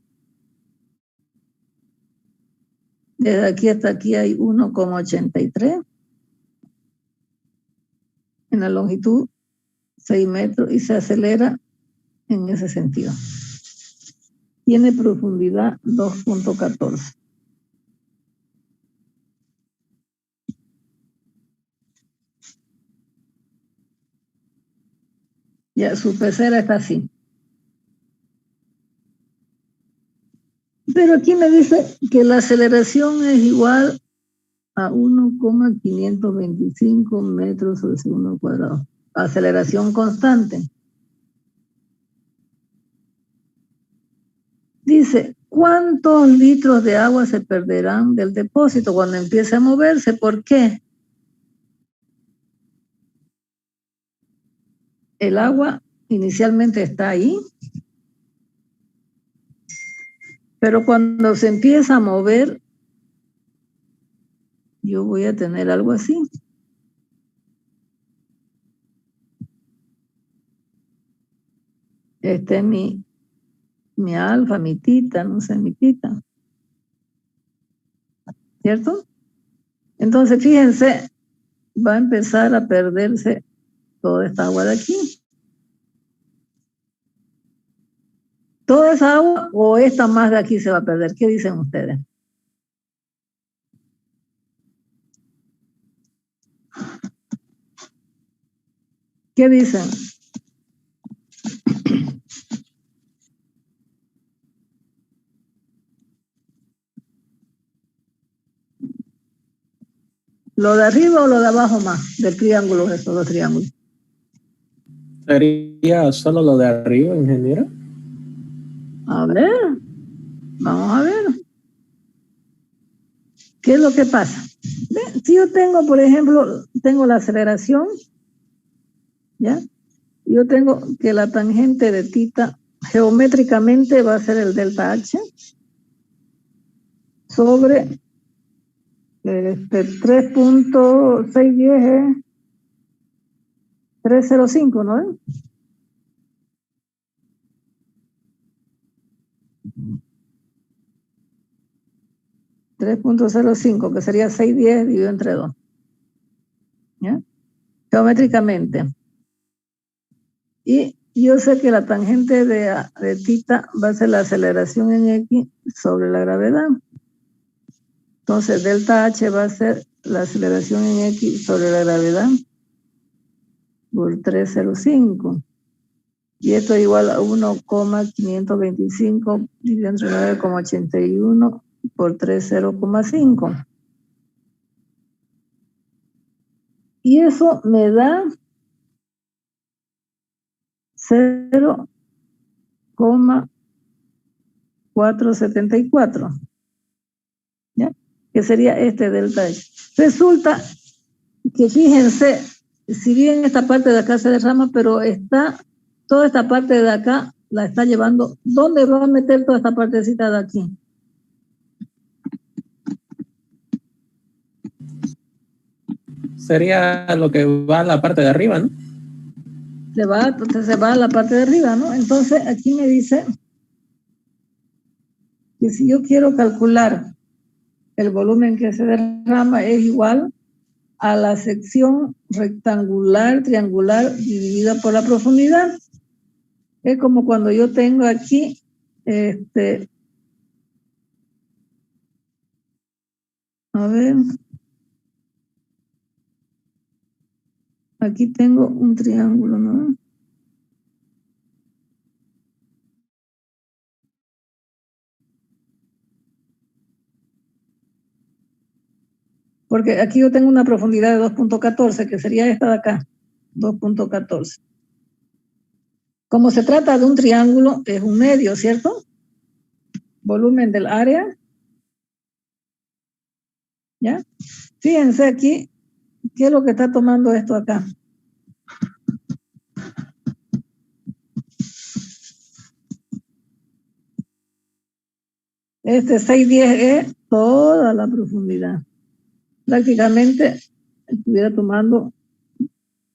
Desde aquí hasta aquí hay 1,83. En la longitud, 6 metros, y se acelera en ese sentido. Tiene profundidad 2,14. Ya, su pecera está así. Pero aquí me dice que la aceleración es igual a 1,525 metros sobre segundo cuadrado. Aceleración constante. Dice, ¿cuántos litros de agua se perderán del depósito cuando empiece a moverse? ¿Por qué? El agua inicialmente está ahí, pero cuando se empieza a mover, yo voy a tener algo así. Este es mi alfa, mi tita, no sé, mi tita. ¿Cierto? Entonces, fíjense, va a empezar a perderse toda esta agua de aquí. ¿Toda esa agua o esta más de aquí se va a perder? ¿Qué dicen ustedes? ¿Qué dicen? ¿Lo de arriba o lo de abajo más? Del triángulo, estos dos triángulos. ¿Sería solo lo de arriba, ingeniero? A ver. Vamos a ver. ¿Qué es lo que pasa? ¿Ven? Si yo tengo, por ejemplo, tengo la aceleración, ¿ya? Yo tengo que la tangente de θ geométricamente va a ser el delta H sobre 3.610 305, ¿no? 3.05, que sería 610 dividido entre 2. ¿Ya? Geométricamente. Y yo sé que la tangente de θ va a ser la aceleración en X sobre la gravedad. Entonces, delta H va a ser la aceleración en X sobre la gravedad por 305. Y esto es igual a 1,525 dividido entre 9,81 por 30,5. Y eso me da 0,474. ¿Ya? Que sería este delta H. Resulta que fíjense, si bien esta parte de acá se derrama, pero toda esta parte de acá la está llevando. ¿Dónde va a meter toda esta partecita de aquí? Sería lo que va a la parte de arriba, ¿no? Se va a la parte de arriba, ¿no? Entonces aquí me dice que si yo quiero calcular el volumen que se derrama es igual a la sección rectangular, triangular dividida por la profundidad. Es como cuando yo tengo aquí, a ver, aquí tengo un triángulo, ¿no? Porque aquí yo tengo una profundidad de 2.14, que sería esta de acá, 2.14. Como se trata de un triángulo, es un medio, ¿cierto? Volumen del área. ¿Ya? Fíjense aquí, ¿qué es lo que está tomando esto acá? Este 610 es toda la profundidad. Prácticamente estuviera tomando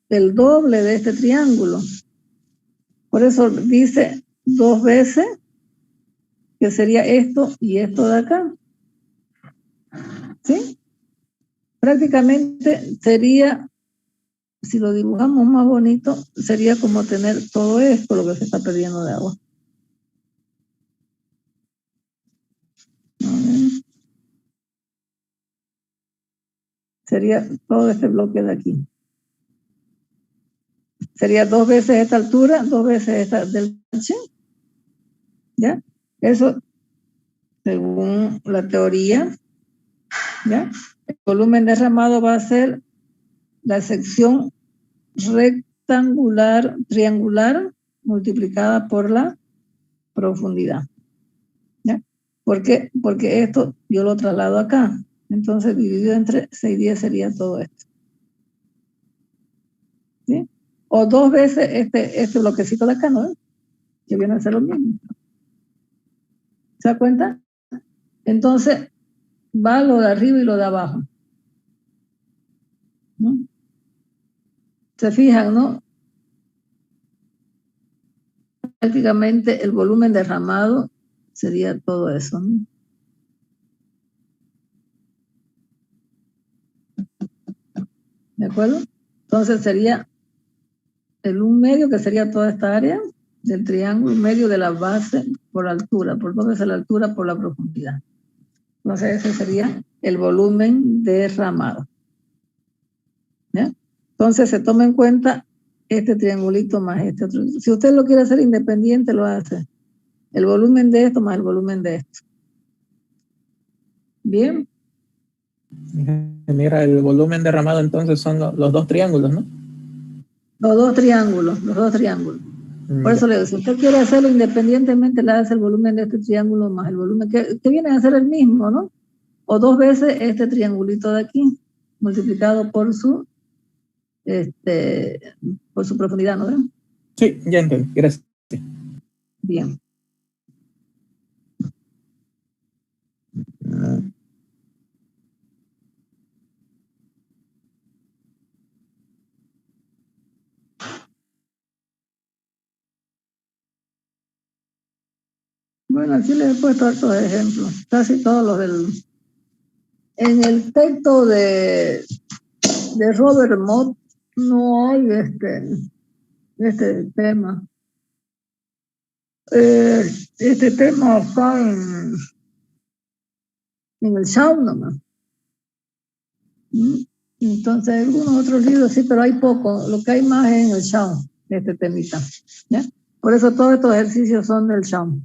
el doble de este triángulo. Por eso dice 2 veces que sería esto y esto de acá. ¿Sí? Prácticamente sería, si lo dibujamos más bonito, sería como tener todo esto, lo que se está perdiendo de agua. Sería todo este bloque de aquí. Sería 2 veces esta altura, 2 veces esta del H. ¿Ya? Eso, según la teoría, ¿ya? El volumen derramado va a ser la sección rectangular, triangular, multiplicada por la profundidad. ¿Ya? ¿Por qué? Porque esto yo lo traslado acá. Entonces, dividido entre 610 sería todo esto. ¿Sí? O 2 veces este bloquecito de acá, ¿no? Que viene a ser lo mismo. ¿Se da cuenta? Entonces, va lo de arriba y lo de abajo. ¿No? Se fijan, ¿no? Prácticamente el volumen derramado sería todo eso, ¿no? ¿De acuerdo? Entonces sería el 1/2, que sería toda esta área del triángulo, 1/2 de la base por altura, por 2 veces la altura por la profundidad. Entonces ese sería el volumen derramado. ¿Ya? Entonces se toma en cuenta este triangulito más este otro. Si usted lo quiere hacer independiente, lo hace. El volumen de esto más el volumen de esto. Bien. Mira, el volumen derramado entonces son los dos triángulos, ¿no? Los dos triángulos, los dos triángulos. Por eso le digo, si usted quiere hacerlo independientemente, le hace el volumen de este triángulo más el volumen, que viene a ser el mismo, ¿no? O 2 veces este triangulito de aquí, multiplicado por su profundidad, ¿no? ¿Verdad? Sí, ya entendí, gracias. Bien. Bueno, aquí les he puesto estos ejemplos, casi todos los del... En el texto de Robert Mott no hay este tema. Este tema está en el Shaw nomás. Entonces, algunos otros libros sí, pero hay poco. Lo que hay más es en el Shaw, este temita. ¿Ya? Por eso todos estos ejercicios son del Shaw.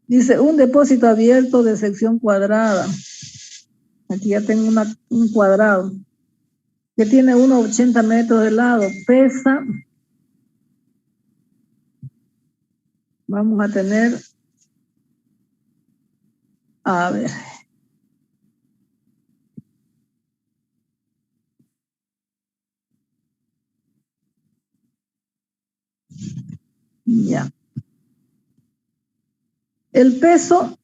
Dice, un depósito abierto de sección cuadrada. Aquí ya tengo un cuadrado que tiene unos 80 metros de lado. Pesa, vamos a tener, a ver, ya. El peso,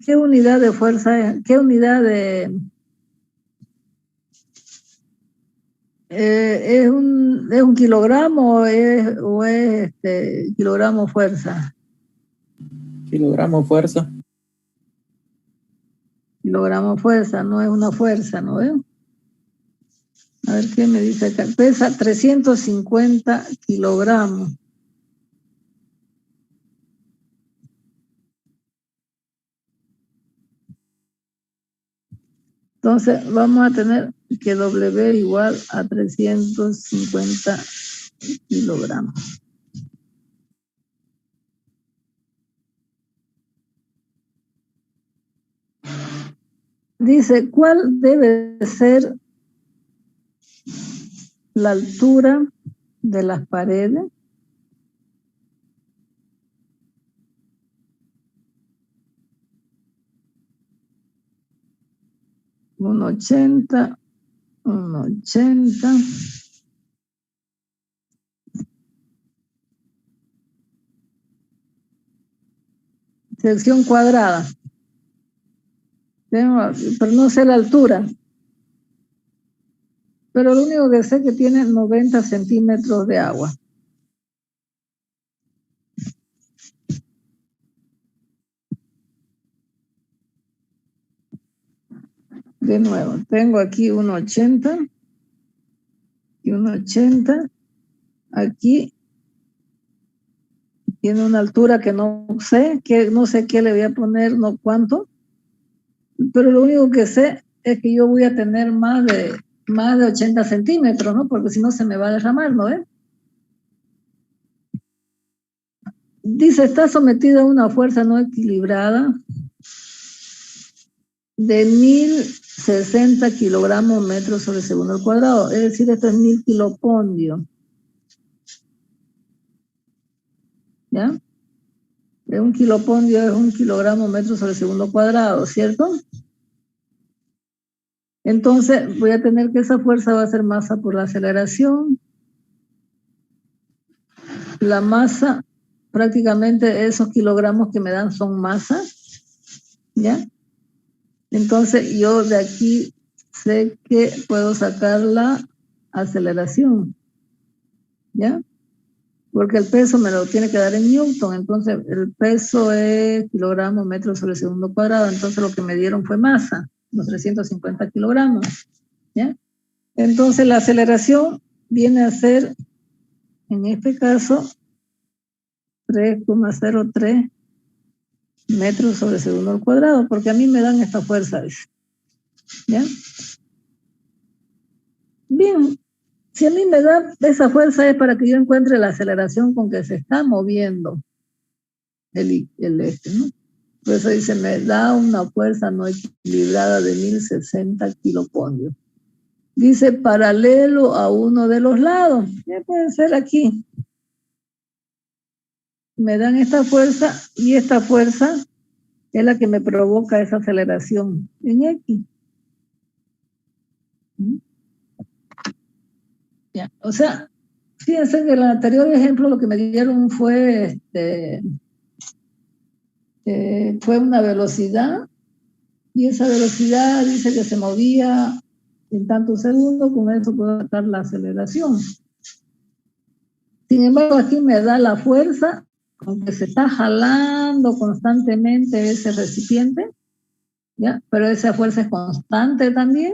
¿qué unidad de fuerza es? ¿Qué unidad de... ¿es un kilogramo o es kilogramo fuerza? Kilogramo fuerza. Kilogramo fuerza, no es una fuerza, ¿no veo? A ver qué me dice acá. Pesa 350 kilogramos. Entonces vamos a tener que W igual a 350 kilogramos. Dice, ¿cuál debe ser la altura de las paredes? Un 80. Sección cuadrada. Pero no sé la altura. Pero lo único que sé es que tiene 90 centímetros de agua. De nuevo, tengo aquí un 80 y un 80. Aquí tiene una altura que no sé qué le voy a poner, no cuánto. Pero lo único que sé es que yo voy a tener más de 80 centímetros, ¿no? Porque si no se me va a derramar, ¿no? Dice, está sometida a una fuerza no equilibrada de 1060 kilogramos metros sobre segundo al cuadrado. Es decir, esto es 1000 kilopondios. ¿Ya? Un kilopondio es 1 kilogramo metro sobre segundo cuadrado, ¿cierto? Entonces voy a tener que esa fuerza va a ser masa por la aceleración. La masa, prácticamente esos kilogramos que me dan son masa, ¿ya? Entonces yo de aquí sé que puedo sacar la aceleración, ¿ya? Porque el peso me lo tiene que dar en Newton, entonces el peso es kilogramos metros sobre segundo cuadrado, entonces lo que me dieron fue masa, los 350 kilogramos, ¿ya? Entonces la aceleración viene a ser, en este caso, 3,03 metros sobre segundo al cuadrado, porque a mí me dan esta fuerza, ¿ya? Bien, si a mí me da esa fuerza es para que yo encuentre la aceleración con que se está moviendo ¿no? Por eso dice, me da una fuerza no equilibrada de 1060 kilopondios. Dice, paralelo a uno de los lados. ¿Qué puede ser aquí? me dan esta fuerza y esta fuerza es la que me provoca esa aceleración en X. Ya, o sea, fíjense que en el anterior ejemplo lo que me dieron fue, fue una velocidad, y esa velocidad dice que se movía en tantos segundos, con eso puedo sacar la aceleración. Sin embargo, aquí me da la fuerza, aunque se está jalando constantemente ese recipiente, ¿ya? Pero esa fuerza es constante también,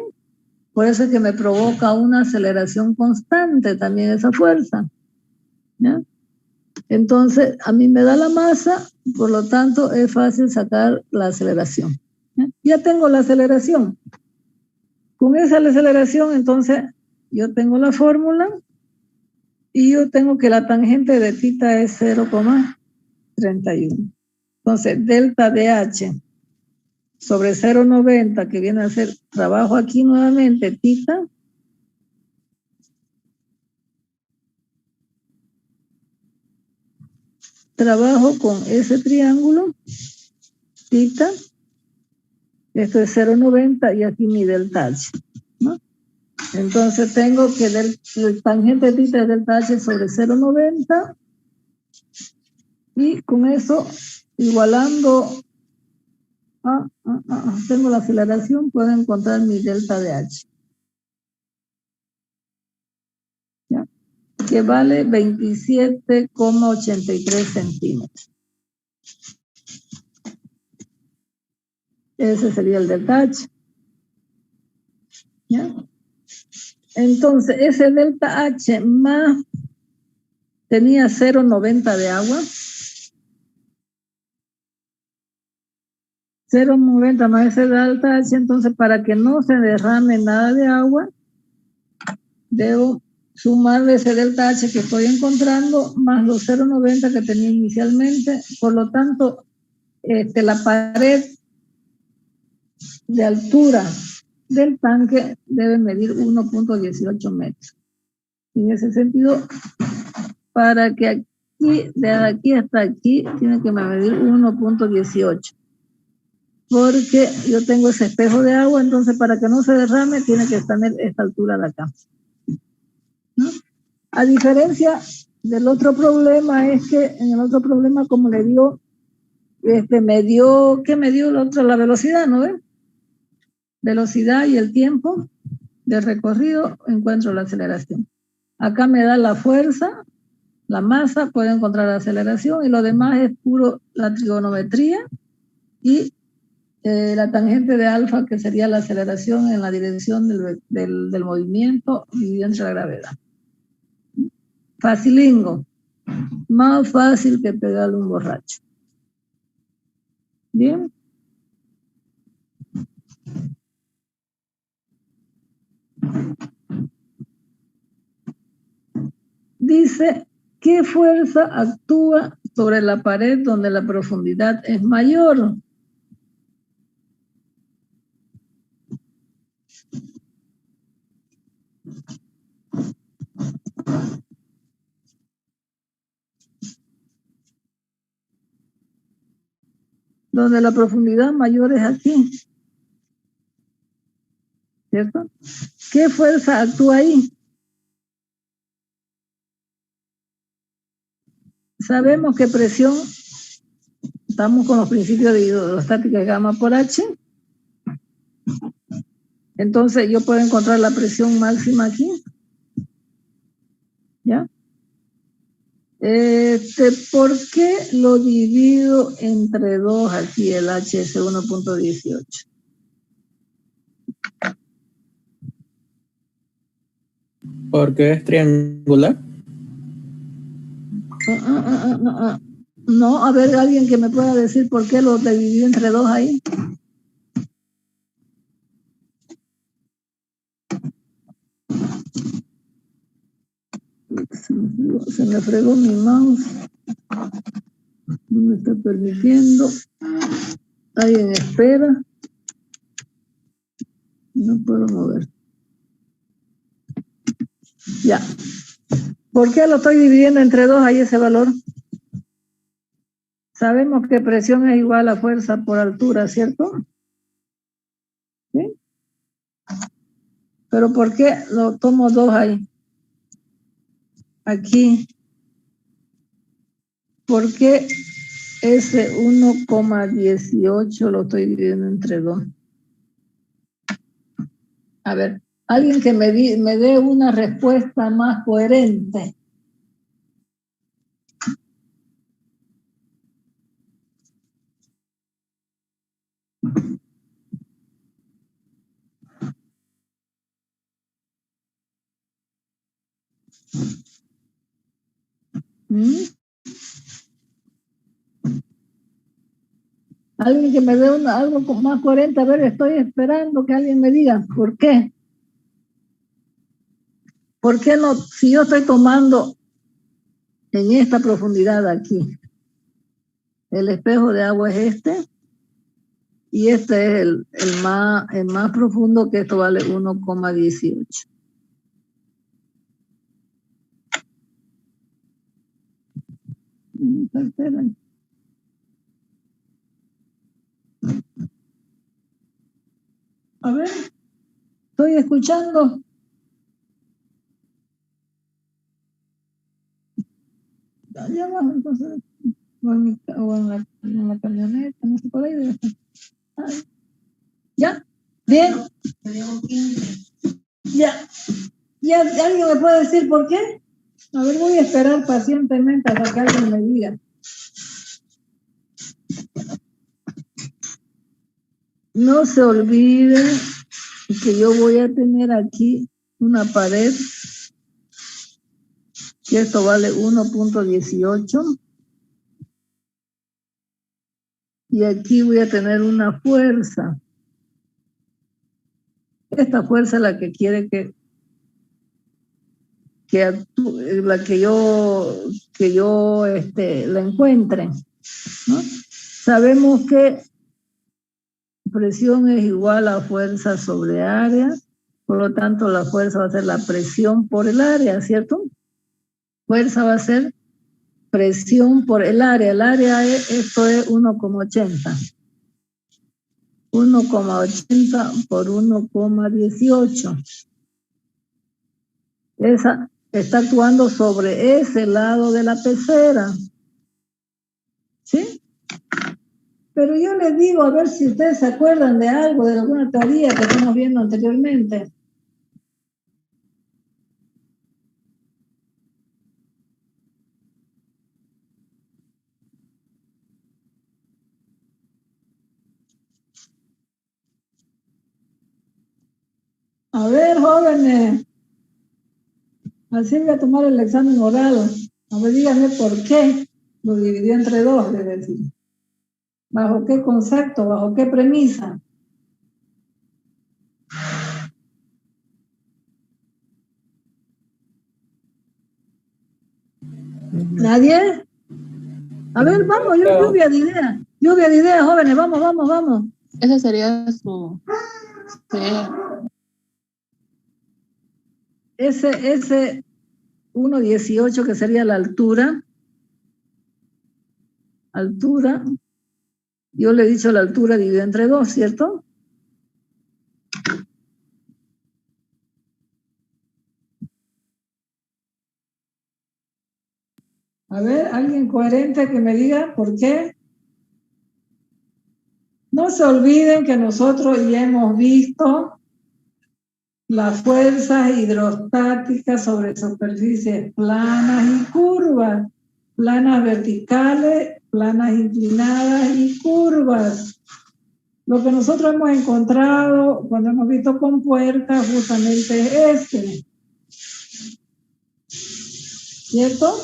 por eso es que me provoca una aceleración constante también esa fuerza, ¿ya? Entonces, a mí me da la masa, por lo tanto, es fácil sacar la aceleración, ¿ya? Ya tengo la aceleración. Con esa aceleración, entonces, yo tengo la fórmula y yo tengo que la tangente de θ es 0,31. Entonces, delta de H sobre 0,90, que viene a ser, trabajo aquí nuevamente, θ, trabajo con ese triángulo, θ, esto es 0,90 y aquí mi delta H, ¿no? Entonces tengo que el tangente de θ es delta H sobre 0,90 y con eso, igualando, tengo la aceleración, puedo encontrar mi delta de H, ¿ya? Que vale 27,83 centímetros. Ese sería el delta H, ¿ya? Entonces, ese delta H más tenía 0,90 de agua. 0,90 más ese delta H, entonces para que no se derrame nada de agua, debo sumarle ese delta H que estoy encontrando más los 0,90 que tenía inicialmente. Por lo tanto, la pared de altura del tanque debe medir 1,18 metros. En ese sentido, para que aquí, de aquí hasta aquí, tiene que medir 1,18. Porque yo tengo ese espejo de agua, entonces para que no se derrame, tiene que estar en esta altura de acá, ¿no? A diferencia del otro problema, es que en el otro problema, como le digo, me dio, ¿qué me dio el otro? La velocidad, ¿no ve? Velocidad y el tiempo de recorrido, encuentro la aceleración. Acá me da la fuerza, la masa, puedo encontrar la aceleración, y lo demás es puro la trigonometría y la tangente de alfa, que sería la aceleración en la dirección del movimiento dividido entre la gravedad. Facilingo, más fácil que pegarle un borracho. Bien. Dice, ¿qué fuerza actúa sobre la pared donde la profundidad es mayor? Donde la profundidad mayor es aquí, ¿cierto? ¿Qué fuerza actúa ahí? Sabemos que presión, estamos con los principios de hidrostática de gamma por H. Entonces yo puedo encontrar la presión máxima aquí, ¿ya? ¿Por qué lo divido entre 2 aquí, el H es 1,18? Porque es triangular. No, a ver, alguien que me pueda decir por qué lo dividí entre 2 ahí. Se me fregó mi mouse. No me está permitiendo. Alguien espera. No puedo mover. Ya. ¿Por qué lo estoy dividiendo entre 2 ahí ese valor? Sabemos que presión es igual a fuerza por altura, ¿cierto? ¿Sí? Pero ¿por qué lo tomo 2 ahí? Aquí. ¿Por qué ese 1,18 lo estoy dividiendo entre 2? A ver, alguien que me dé una respuesta más coherente. ¿Mm? Alguien que me dé algo más coherente. A ver, estoy esperando que alguien me diga, ¿por qué? ¿Por qué no? Si yo estoy tomando en esta profundidad aquí, el espejo de agua es este, y este es el más profundo, que esto vale 1,18. A ver, estoy escuchando. Ya abajo, entonces, o en la camioneta, no sé, por ahí debe estar. ¿Ya? ¿Bien? ¿Ya? ¿Ya alguien me puede decir por qué? A ver, voy a esperar pacientemente hasta que alguien me diga. No se olviden que yo voy a tener aquí una pared, que esto vale 1,18. Y aquí voy a tener una fuerza. Esta fuerza es la que quiere la que yo la encuentre, ¿no? Sabemos que presión es igual a fuerza sobre área, por lo tanto la fuerza va a ser la presión por el área, ¿cierto? Fuerza va a ser presión por el área esto es 1,80. 1,80 por 1,18. Esa está actuando sobre ese lado de la pecera. ¿Sí? Pero yo les digo, a ver si ustedes se acuerdan de algo, de alguna teoría que estamos viendo anteriormente. A ver, jóvenes, así voy a tomar el examen oral. A ver, díganme por qué lo dividí entre 2, es decir. ¿Bajo qué concepto? ¿Bajo qué premisa? ¿Nadie? A ver, vamos, lluvia de ideas. Lluvia de ideas, jóvenes, vamos. Esa sería su... Sí. Ese 1,18 que sería la altura, yo le he dicho la altura dividida entre 2, ¿cierto? A ver, alguien coherente que me diga por qué. No se olviden que nosotros ya hemos visto las fuerzas hidrostáticas sobre superficies planas y curvas, planas verticales, planas inclinadas y curvas. Lo que nosotros hemos encontrado cuando hemos visto compuertas justamente es este. ¿Cierto?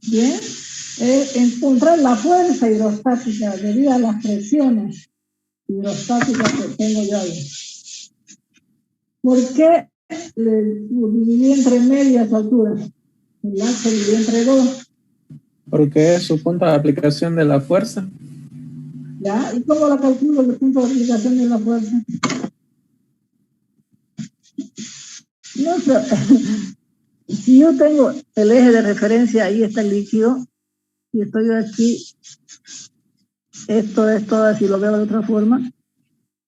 Bien. Encontrar la fuerza hidrostática debido a las presiones hidrostáticas que tengo yo ahí. ¿Por qué dividí entre medias alturas? ¿Verdad? Se dividió entre 2. Porque es su punto de aplicación de la fuerza. ¿Ya? ¿Y cómo la calculo el punto de aplicación de la fuerza? No sé. Si yo tengo el eje de referencia, ahí está el líquido, y estoy aquí, esto es todo, si lo veo de otra forma,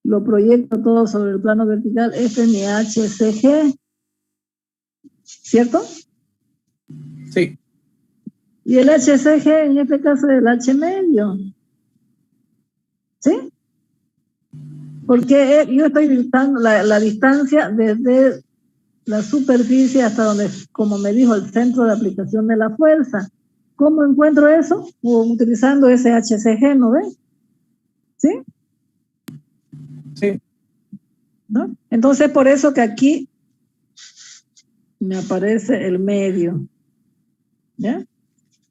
lo proyecto todo sobre el plano vertical, este es mi HCG, ¿cierto? Sí. Y el HCG en este caso es el H medio, ¿sí? Porque yo estoy dictando la distancia desde la superficie hasta donde, como me dijo, el centro de aplicación de la fuerza. ¿Cómo encuentro eso? Utilizando ese HCG, ¿no ves? ¿Sí? Sí. ¿No? Entonces, por eso que aquí me aparece el medio, ¿ya?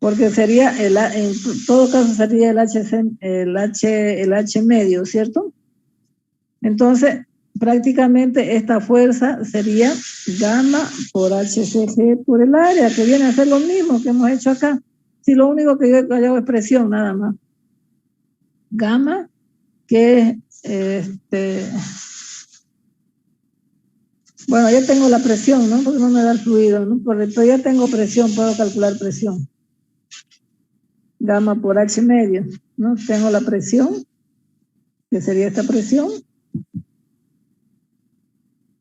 Porque sería, en todo caso sería el H medio, ¿cierto? Entonces, prácticamente esta fuerza sería gamma por HCG por el área, que viene a ser lo mismo que hemos hecho acá. Si lo único que yo hago es presión, nada más. Gamma, que bueno, ya tengo la presión, ¿no? Porque no me da el fluido, ¿no? Pero ya tengo presión, puedo calcular presión. Gamma por H medio, ¿no? Tengo la presión, que sería esta presión.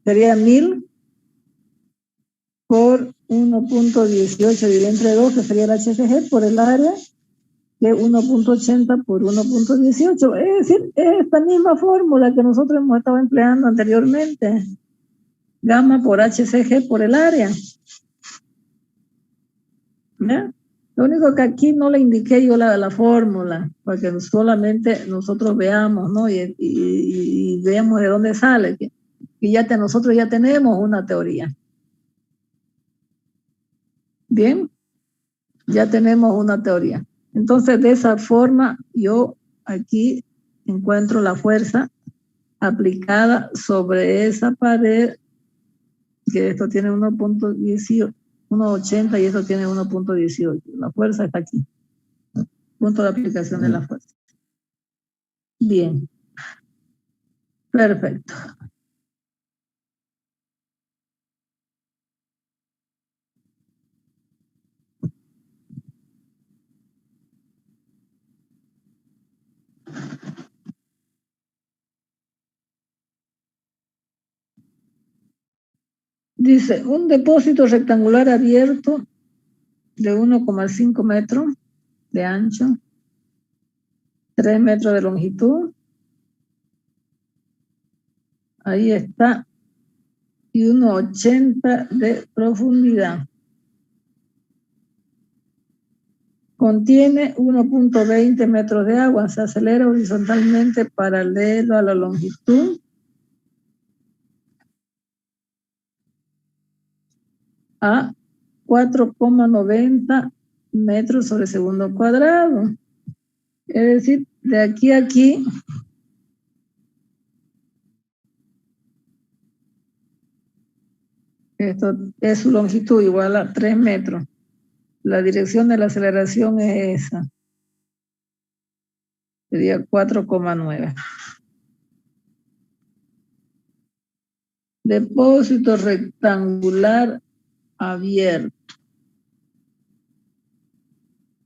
Sería 1000 por 1.18 dividido entre 2, que sería el HCG por el área, que 1.80 por 1.18. Es decir, es esta misma fórmula que nosotros hemos estado empleando anteriormente. Gamma por HCG por el área. ¿Ya? Lo único que aquí no le indiqué yo la fórmula, para que solamente nosotros veamos, ¿no? Y veamos de dónde sale, que nosotros ya tenemos una teoría. Bien, ya tenemos una teoría. Entonces, de esa forma, yo aquí encuentro la fuerza aplicada sobre esa pared, que esto tiene 1.80 y esto tiene 1.18. La fuerza está aquí. Punto de aplicación de la fuerza. Bien. Perfecto. Dice, un depósito rectangular abierto de 1,5 metros de ancho, 3 metros de longitud. Ahí está. Y 1,80 de profundidad. Contiene 1.20 metros de agua. Se acelera horizontalmente paralelo a la longitud. A 4,90 metros sobre segundo cuadrado. Es decir, de aquí a aquí, esto es su longitud igual a 3 metros. La dirección de la aceleración es esa. Sería 4,9. Depósito rectangular abierto.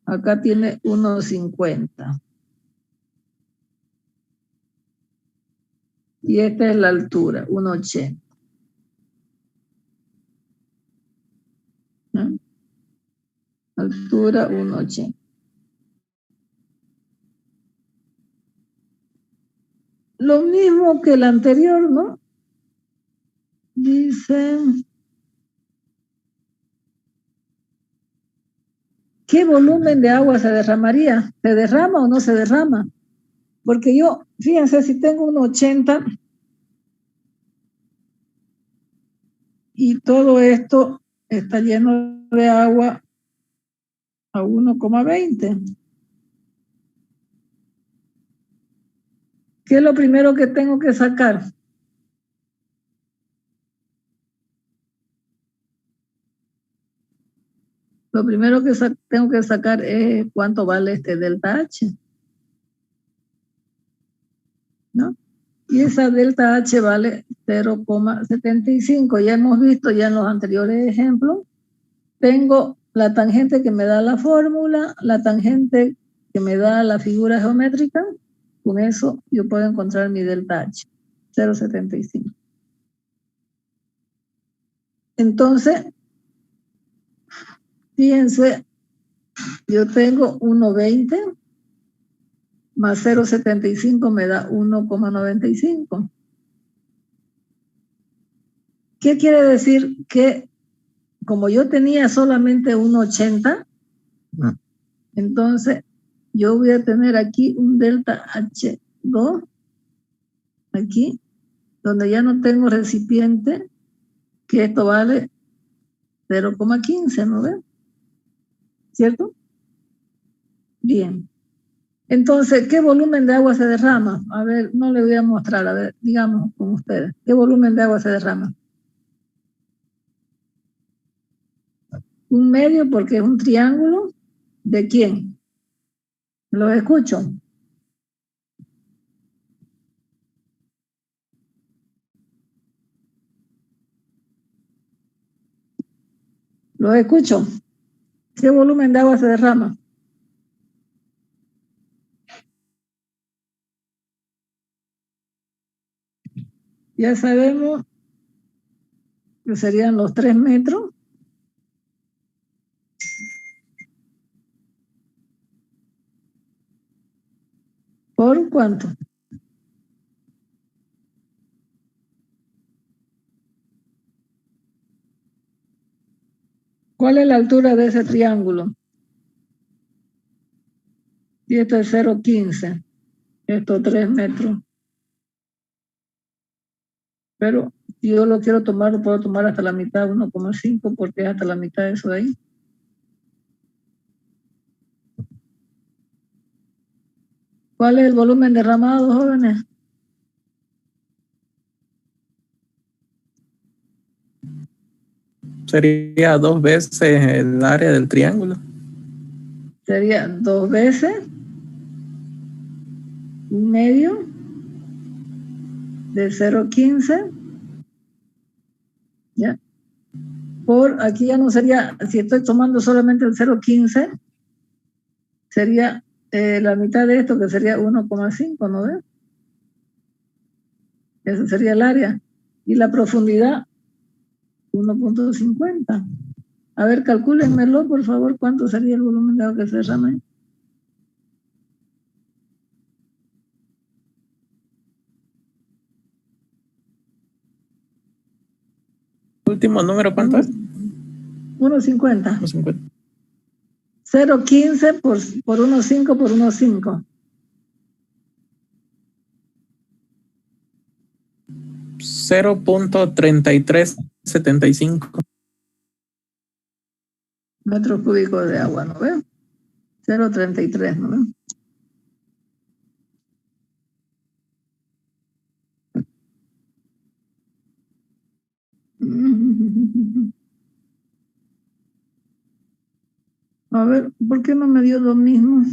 Acá tiene 1,50. Y esta es la altura, 1,80. ¿No? Altura 1,80. Lo mismo que el anterior, ¿no? Dice, ¿qué volumen de agua se derramaría? ¿Se derrama o no se derrama? Porque yo, fíjense, si tengo 1,80 y todo esto está lleno de agua a 1,20. ¿Qué es lo primero que tengo que sacar? Lo primero que tengo que sacar es cuánto vale este delta H, ¿no? Y esa delta H vale 0,75. Ya hemos visto ya en los anteriores ejemplos tengo la tangente que me da la fórmula, la tangente que me da la figura geométrica. Con eso yo puedo encontrar mi delta H, 0,75. Entonces, fíjense, yo tengo 1,20 más 0,75 me da 1,95. ¿Qué quiere decir? Que como yo tenía solamente 1,80, entonces yo voy a tener aquí un delta H2, aquí, donde ya no tengo recipiente, que esto vale 0,15, ¿no ven? ¿Cierto? Bien. Entonces, ¿qué volumen de agua se derrama? A ver, no le voy a mostrar, a ver, digamos con ustedes. ¿Qué volumen de agua se derrama? Un medio porque es un triángulo. ¿De quién? Los escucho. Los escucho. ¿Qué volumen de agua se derrama? Ya sabemos que serían los 3 metros. ¿Por cuánto? ¿Cuál es la altura de ese triángulo? Y esto es 0,15. Esto 3 metros. Pero si yo lo quiero tomar, lo puedo tomar hasta la mitad, 1,5, porque es hasta la mitad de eso de ahí. ¿Cuál es el volumen derramado, jóvenes? Sería 2 veces el área del triángulo. Sería 2 veces un medio de 0,15. ¿Ya? Por aquí ya no sería, si estoy tomando solamente el 0,15, sería la mitad de esto, que sería 1,5, ¿no ves? Eso sería el área. Y la profundidad, 1,50. A ver, calcúlenmelo, por favor, ¿cuánto sería el volumen de agua que se derrama ahí? Último número, ¿cuánto es? 1,50. 1,50. 0,15 por 1,5 por 1,5. 0,3375 metros cúbicos de agua, ¿no ves? 0,33, ¿no ves? A ver, ¿por qué no me dio lo mismo?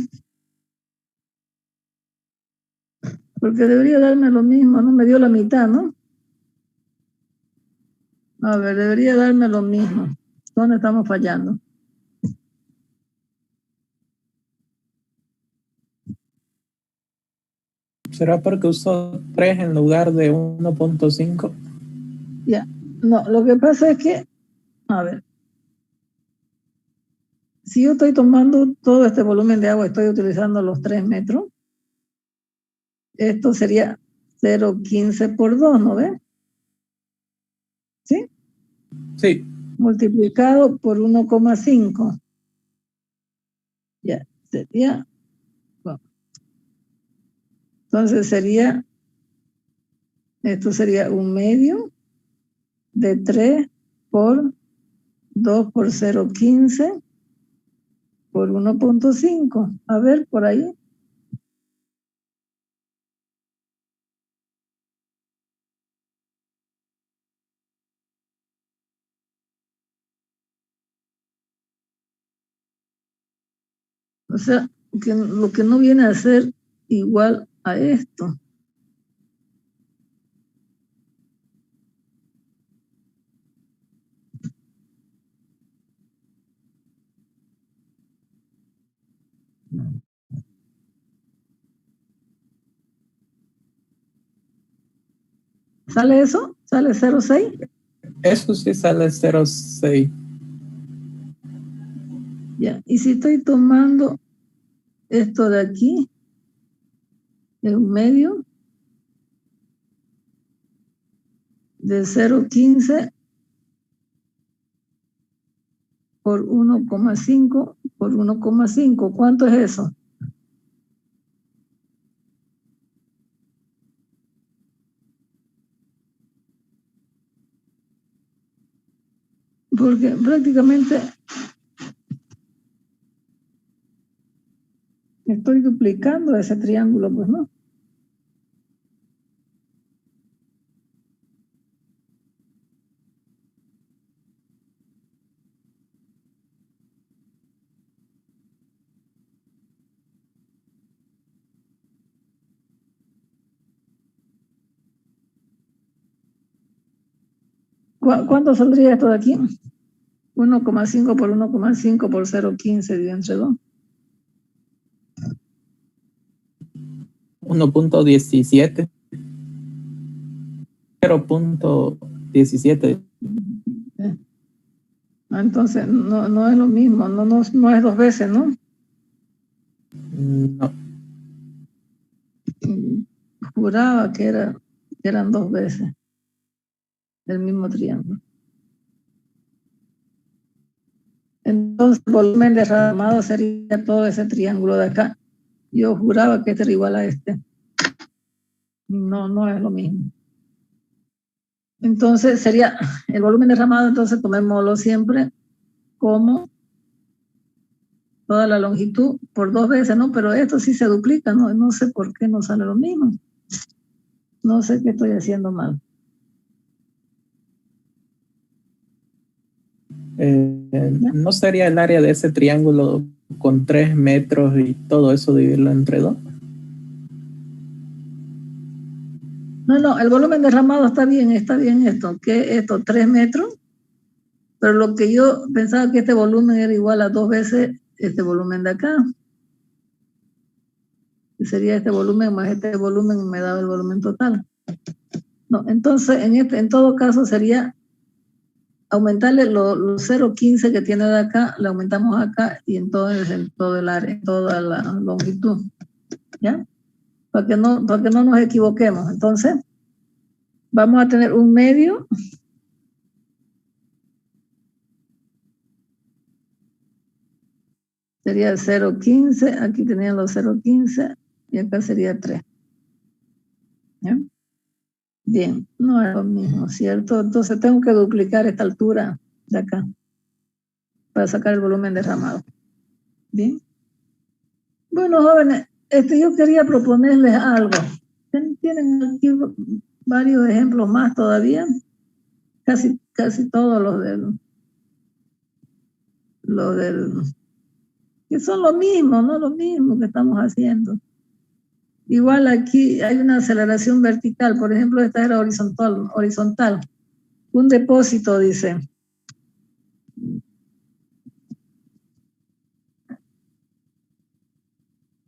Porque debería darme lo mismo, no me dio la mitad, ¿no? A ver, debería darme lo mismo. ¿Dónde estamos fallando? ¿Será porque usó 3 en lugar de 1,5? Ya, no, lo que pasa es que, a ver, si yo estoy tomando todo este volumen de agua, estoy utilizando los 3 metros, esto sería 0,15 por 2, ¿no ves? ¿Sí? Sí. Multiplicado por 1,5. Ya, sería, bueno, entonces sería, esto sería un medio de 3 por 2 por 0,15 por 1,5. A ver, por ahí. O sea, que lo que no viene a ser igual a esto. ¿Sale eso? ¿Sale 0,6? Eso sí sale 0,6. Ya, y si estoy tomando esto de aquí, en un medio, de 0,15 por 1,5 por 1,5, ¿cuánto es eso? Porque prácticamente estoy duplicando ese triángulo, pues no. ¿Cuánto saldría esto de aquí? 1,5 por 1,5 por 0,15 dividido entre 2. 1.17. 0.17. Entonces no es lo mismo, no es 2 veces, ¿no? No. Juraba que eran 2 veces el mismo triángulo. Entonces, el volumen derramado sería todo ese triángulo de acá. Yo juraba que este era igual a este. No es lo mismo. Entonces, sería el volumen derramado, entonces tomémoslo siempre como toda la longitud por 2 veces, ¿no? Pero esto sí se duplica, ¿no? No sé por qué no sale lo mismo. No sé qué estoy haciendo mal. ¿No sería el área de ese triángulo con 3 metros y todo eso dividirlo entre 2? No, el volumen derramado está bien esto. ¿Qué esto? 3 metros. Pero lo que yo pensaba que este volumen era igual a 2 veces este volumen de acá. Y sería este volumen más este volumen me daba el volumen total. No, entonces en todo caso sería aumentarle los 0,15 que tiene de acá, le aumentamos acá y entonces en todo el área, en toda la longitud. ¿Ya? Para que no nos equivoquemos. Entonces, vamos a tener un medio. Sería 0,15, aquí tenían los 0,15 y acá sería 3. ¿Ya? Bien, no es lo mismo, ¿cierto? Entonces tengo que duplicar esta altura de acá para sacar el volumen derramado. Bien. Bueno, jóvenes, yo quería proponerles algo. Tienen aquí varios ejemplos más todavía. Casi todos los del que son lo mismo, no lo mismo que estamos haciendo. Igual aquí hay una aceleración vertical, por ejemplo, esta era horizontal. Un depósito, dice.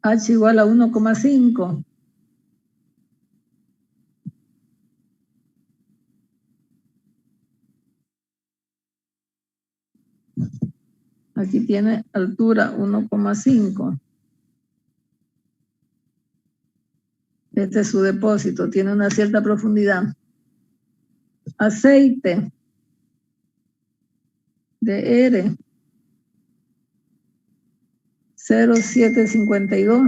H igual a 1,5. Aquí tiene altura 1,5. Este es su depósito, tiene una cierta profundidad. Aceite de R, 0,752.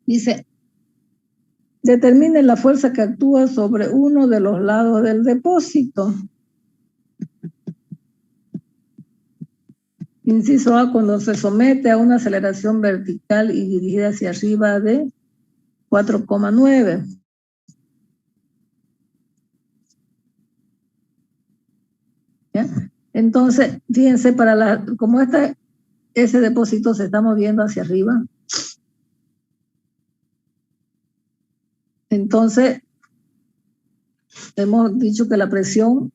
Dice, determine la fuerza que actúa sobre uno de los lados del depósito. Inciso A, cuando se somete a una aceleración vertical y dirigida hacia arriba de 4,9. ¿Ya? Entonces, fíjense, como ese depósito se está moviendo hacia arriba, entonces hemos dicho que la presión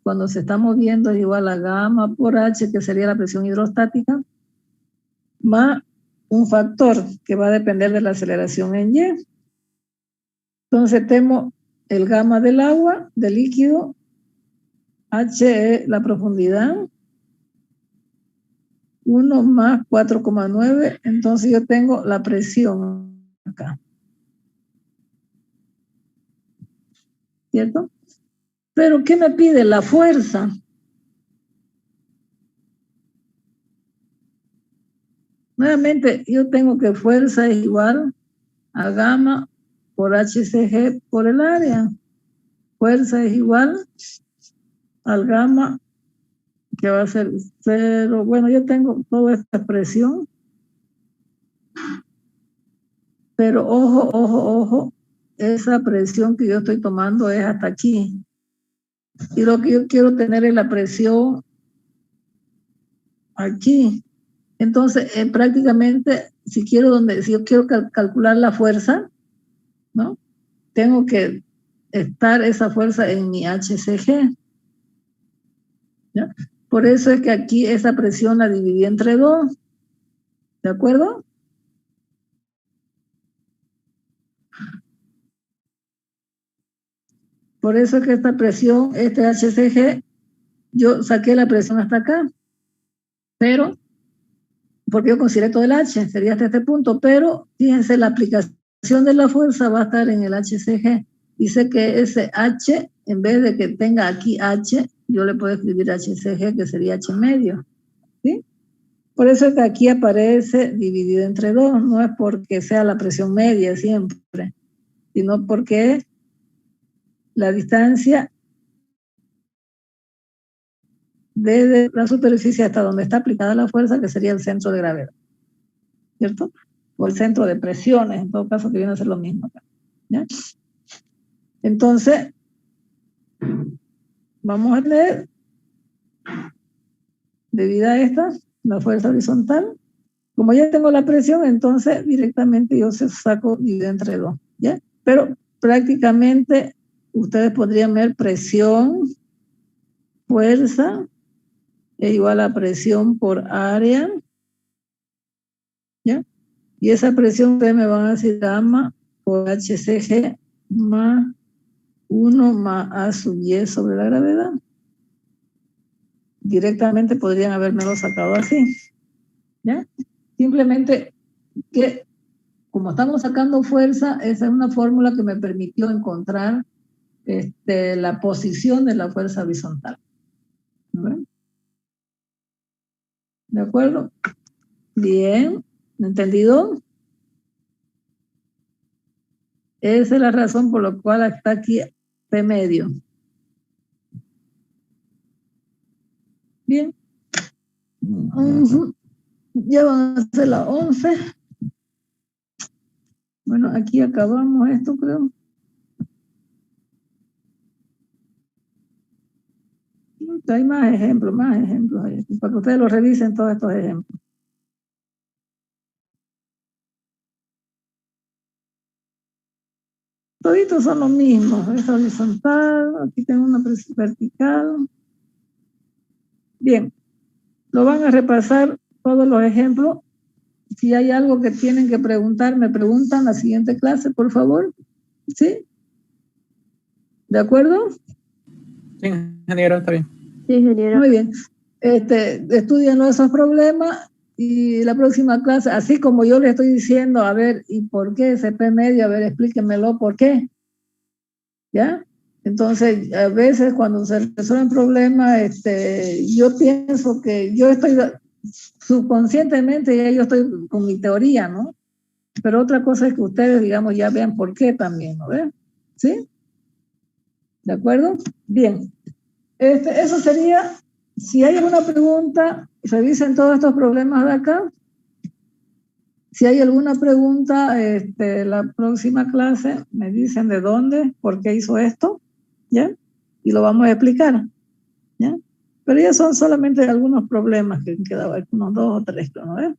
cuando se está moviendo es igual a gamma por H, que sería la presión hidrostática, más un factor que va a depender de la aceleración en Y. Entonces tenemos el gamma del agua, del líquido, H es la profundidad, 1 más 4,9, entonces yo tengo la presión acá. ¿Cierto? Pero ¿qué me pide? La fuerza. Nuevamente, yo tengo que fuerza es igual a gamma por HCG por el área. Fuerza es igual al gamma, que va a ser 0. Bueno, yo tengo toda esta expresión. Pero ojo, ojo, ojo, esa presión que yo estoy tomando es hasta aquí. Y lo que yo quiero tener es la presión aquí. Entonces, prácticamente, si yo quiero calcular la fuerza, ¿no? Tengo que estar esa fuerza en mi HCG. ¿Ya? Por eso es que aquí esa presión la dividí entre 2. ¿De acuerdo? Por eso es que esta presión, este HCG, yo saqué la presión hasta acá. Pero, porque yo consideré todo el H, sería hasta este punto, pero fíjense, la aplicación de la fuerza va a estar en el HCG. Dice que ese H, en vez de que tenga aquí H, yo le puedo escribir HCG, que sería H medio. ¿Sí? Por eso es que aquí aparece dividido entre 2, no es porque sea la presión media siempre, sino porque la distancia desde la superficie hasta donde está aplicada la fuerza, que sería el centro de gravedad, ¿cierto? O el centro de presiones, en todo caso, que viene a ser lo mismo acá, ¿ya? Entonces, vamos a leer, debido a esta, la fuerza horizontal. Como ya tengo la presión, entonces directamente yo saco dividido entre 2, ¿ya? Pero prácticamente ustedes podrían ver presión, fuerza, es igual a presión por área, ¿ya? Y esa presión ustedes me van a decir gamma por HCG más 1 más A sub Y sobre la gravedad. Directamente podrían habérmelo sacado así, ¿ya? Simplemente que, como estamos sacando fuerza, esa es una fórmula que me permitió encontrar la posición de la fuerza horizontal. ¿No? ¿De acuerdo? Bien, ¿entendido? Esa es la razón por la cual está aquí P medio. Bien. Ya van a ser las 11. Bueno, aquí acabamos esto, creo. Hay más ejemplos ahí, para que ustedes lo revisen todos estos ejemplos. Toditos son los mismos, es horizontal, aquí tengo una vertical. Bien, lo van a repasar todos los ejemplos. Si hay algo que tienen que preguntar, me preguntan la siguiente clase, por favor. ¿Sí? ¿De acuerdo? Sí, ingeniero, está bien. Sí, ingeniero. Muy bien. Estudian esos problemas y la próxima clase, así como yo le estoy diciendo, a ver, ¿y por qué ese P medio? A ver, explíquenmelo, ¿por qué? ¿Ya? Entonces, a veces cuando se resuelven problemas, yo pienso que yo estoy, subconscientemente ya yo estoy con mi teoría, ¿no? Pero otra cosa es que ustedes, digamos, ya vean por qué también, ¿no ven? ¿Sí? ¿De acuerdo? Bien. Eso sería, si hay alguna pregunta, revisen todos estos problemas de acá. Si hay alguna pregunta, la próxima clase me dicen de dónde, por qué hizo esto, ¿ya? Y lo vamos a explicar, ¿ya? Pero ya son solamente algunos problemas que quedaban, unos 2 o 3, ¿no ves?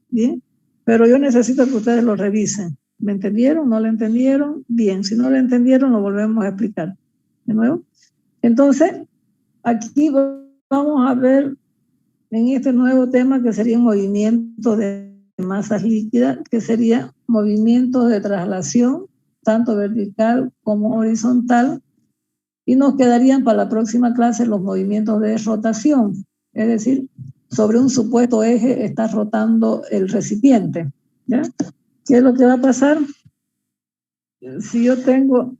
Bien, pero yo necesito que ustedes lo revisen. ¿Me entendieron? ¿No lo entendieron? Bien, si no lo entendieron, lo volvemos a explicar de nuevo. Entonces, aquí vamos a ver en este nuevo tema que sería movimiento de masas líquidas, que sería movimientos de traslación, tanto vertical como horizontal, y nos quedarían para la próxima clase los movimientos de rotación, es decir, sobre un supuesto eje está rotando el recipiente, ¿ya? ¿Qué es lo que va a pasar? Si yo tengo,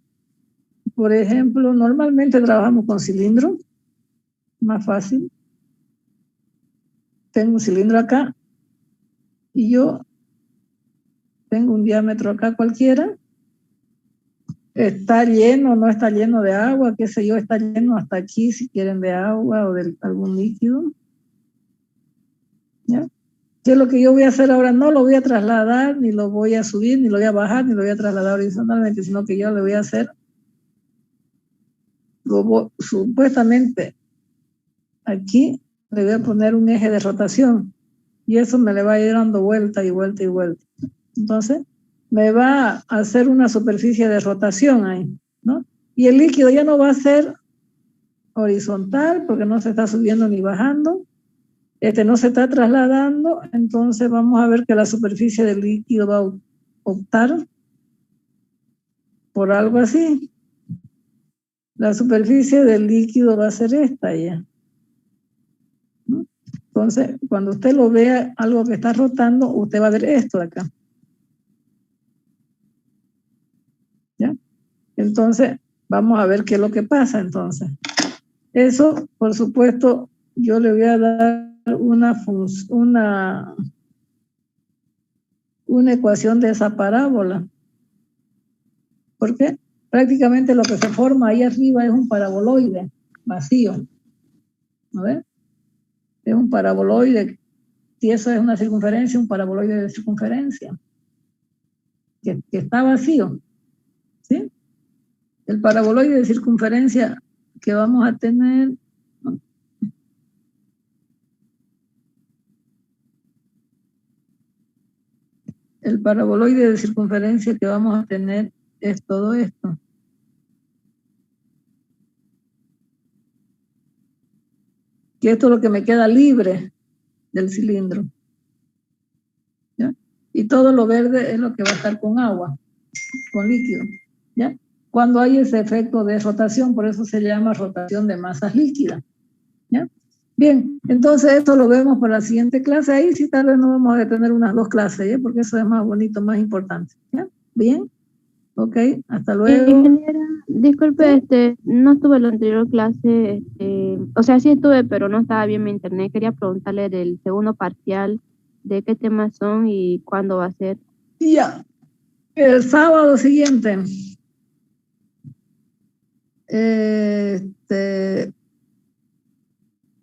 por ejemplo, normalmente trabajamos con cilindro, más fácil. Tengo un cilindro acá y yo tengo un diámetro acá cualquiera. Está lleno, no está lleno de agua, qué sé yo, está lleno hasta aquí si quieren de agua o de algún líquido. ¿Ya? ¿Qué es lo que yo voy a hacer ahora? No lo voy a trasladar, ni lo voy a subir, ni lo voy a bajar, ni lo voy a trasladar horizontalmente, sino que yo le voy a hacer, supuestamente, aquí le voy a poner un eje de rotación y eso me le va a ir dando vuelta y vuelta y vuelta. Entonces, me va a hacer una superficie de rotación ahí, ¿no? Y el líquido ya no va a ser horizontal porque no se está subiendo ni bajando, no se está trasladando, entonces vamos a ver que la superficie del líquido va a optar por algo así. La superficie del líquido va a ser esta ya, ¿no? Entonces, cuando usted lo vea algo que está rotando, usted va a ver esto de acá. ¿Ya? Entonces, vamos a ver qué es lo que pasa entonces. Eso, por supuesto, yo le voy a dar una ecuación de esa parábola. ¿Por qué? Prácticamente lo que se forma ahí arriba es un paraboloide vacío. ¿No ves? Es un paraboloide. Si eso es una circunferencia, un paraboloide de circunferencia. Que está vacío. ¿Sí? El paraboloide de circunferencia que vamos a tener, ¿no? El paraboloide de circunferencia que vamos a tener es todo esto. Que esto es lo que me queda libre del cilindro. ¿Ya? Y todo lo verde es lo que va a estar con agua, con líquido. ¿Ya? Cuando hay ese efecto de rotación, por eso se llama rotación de masas líquidas. ¿Ya? Bien, entonces esto lo vemos para la siguiente clase. Ahí sí tal vez nos vamos a tener unas 2 clases, ¿ya? Porque eso es más bonito, más importante. ¿Ya? Bien, ok, hasta luego. Ingeniera, disculpe, no estuve en la anterior clase, o sea, sí estuve, pero no estaba bien mi internet. Quería preguntarle del segundo parcial, de qué temas son y cuándo va a ser. Ya, el sábado siguiente.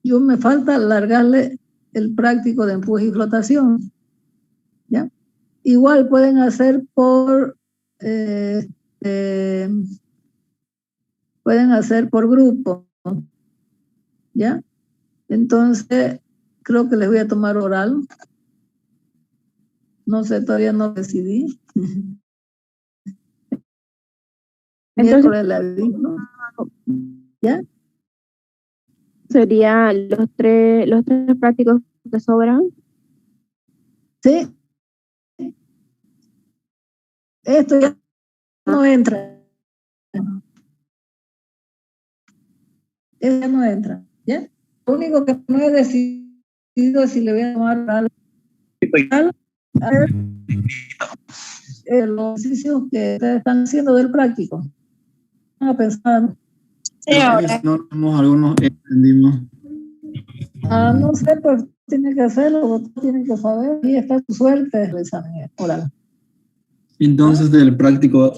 Yo me falta alargarle el práctico de empuje y flotación. ¿Ya? Igual pueden hacer por grupo. ¿Ya? Entonces, creo que les voy a tomar oral. No sé, todavía no decidí. Miércoles le aviso. ¿Ya? ¿Serían los tres prácticos que sobran? Sí. Esto ya no entra. Ella no entra. ¿Ya? Lo único que no he decidido es si le voy a tomar oral. A ver, los ejercicios que ustedes están haciendo del práctico. Van a pensar. Sí, ahora. No tenemos algunos, entendimos. No sé, pues tiene que hacerlo, vos tienen que saber. Y está tu suerte el examen oral. Entonces, del práctico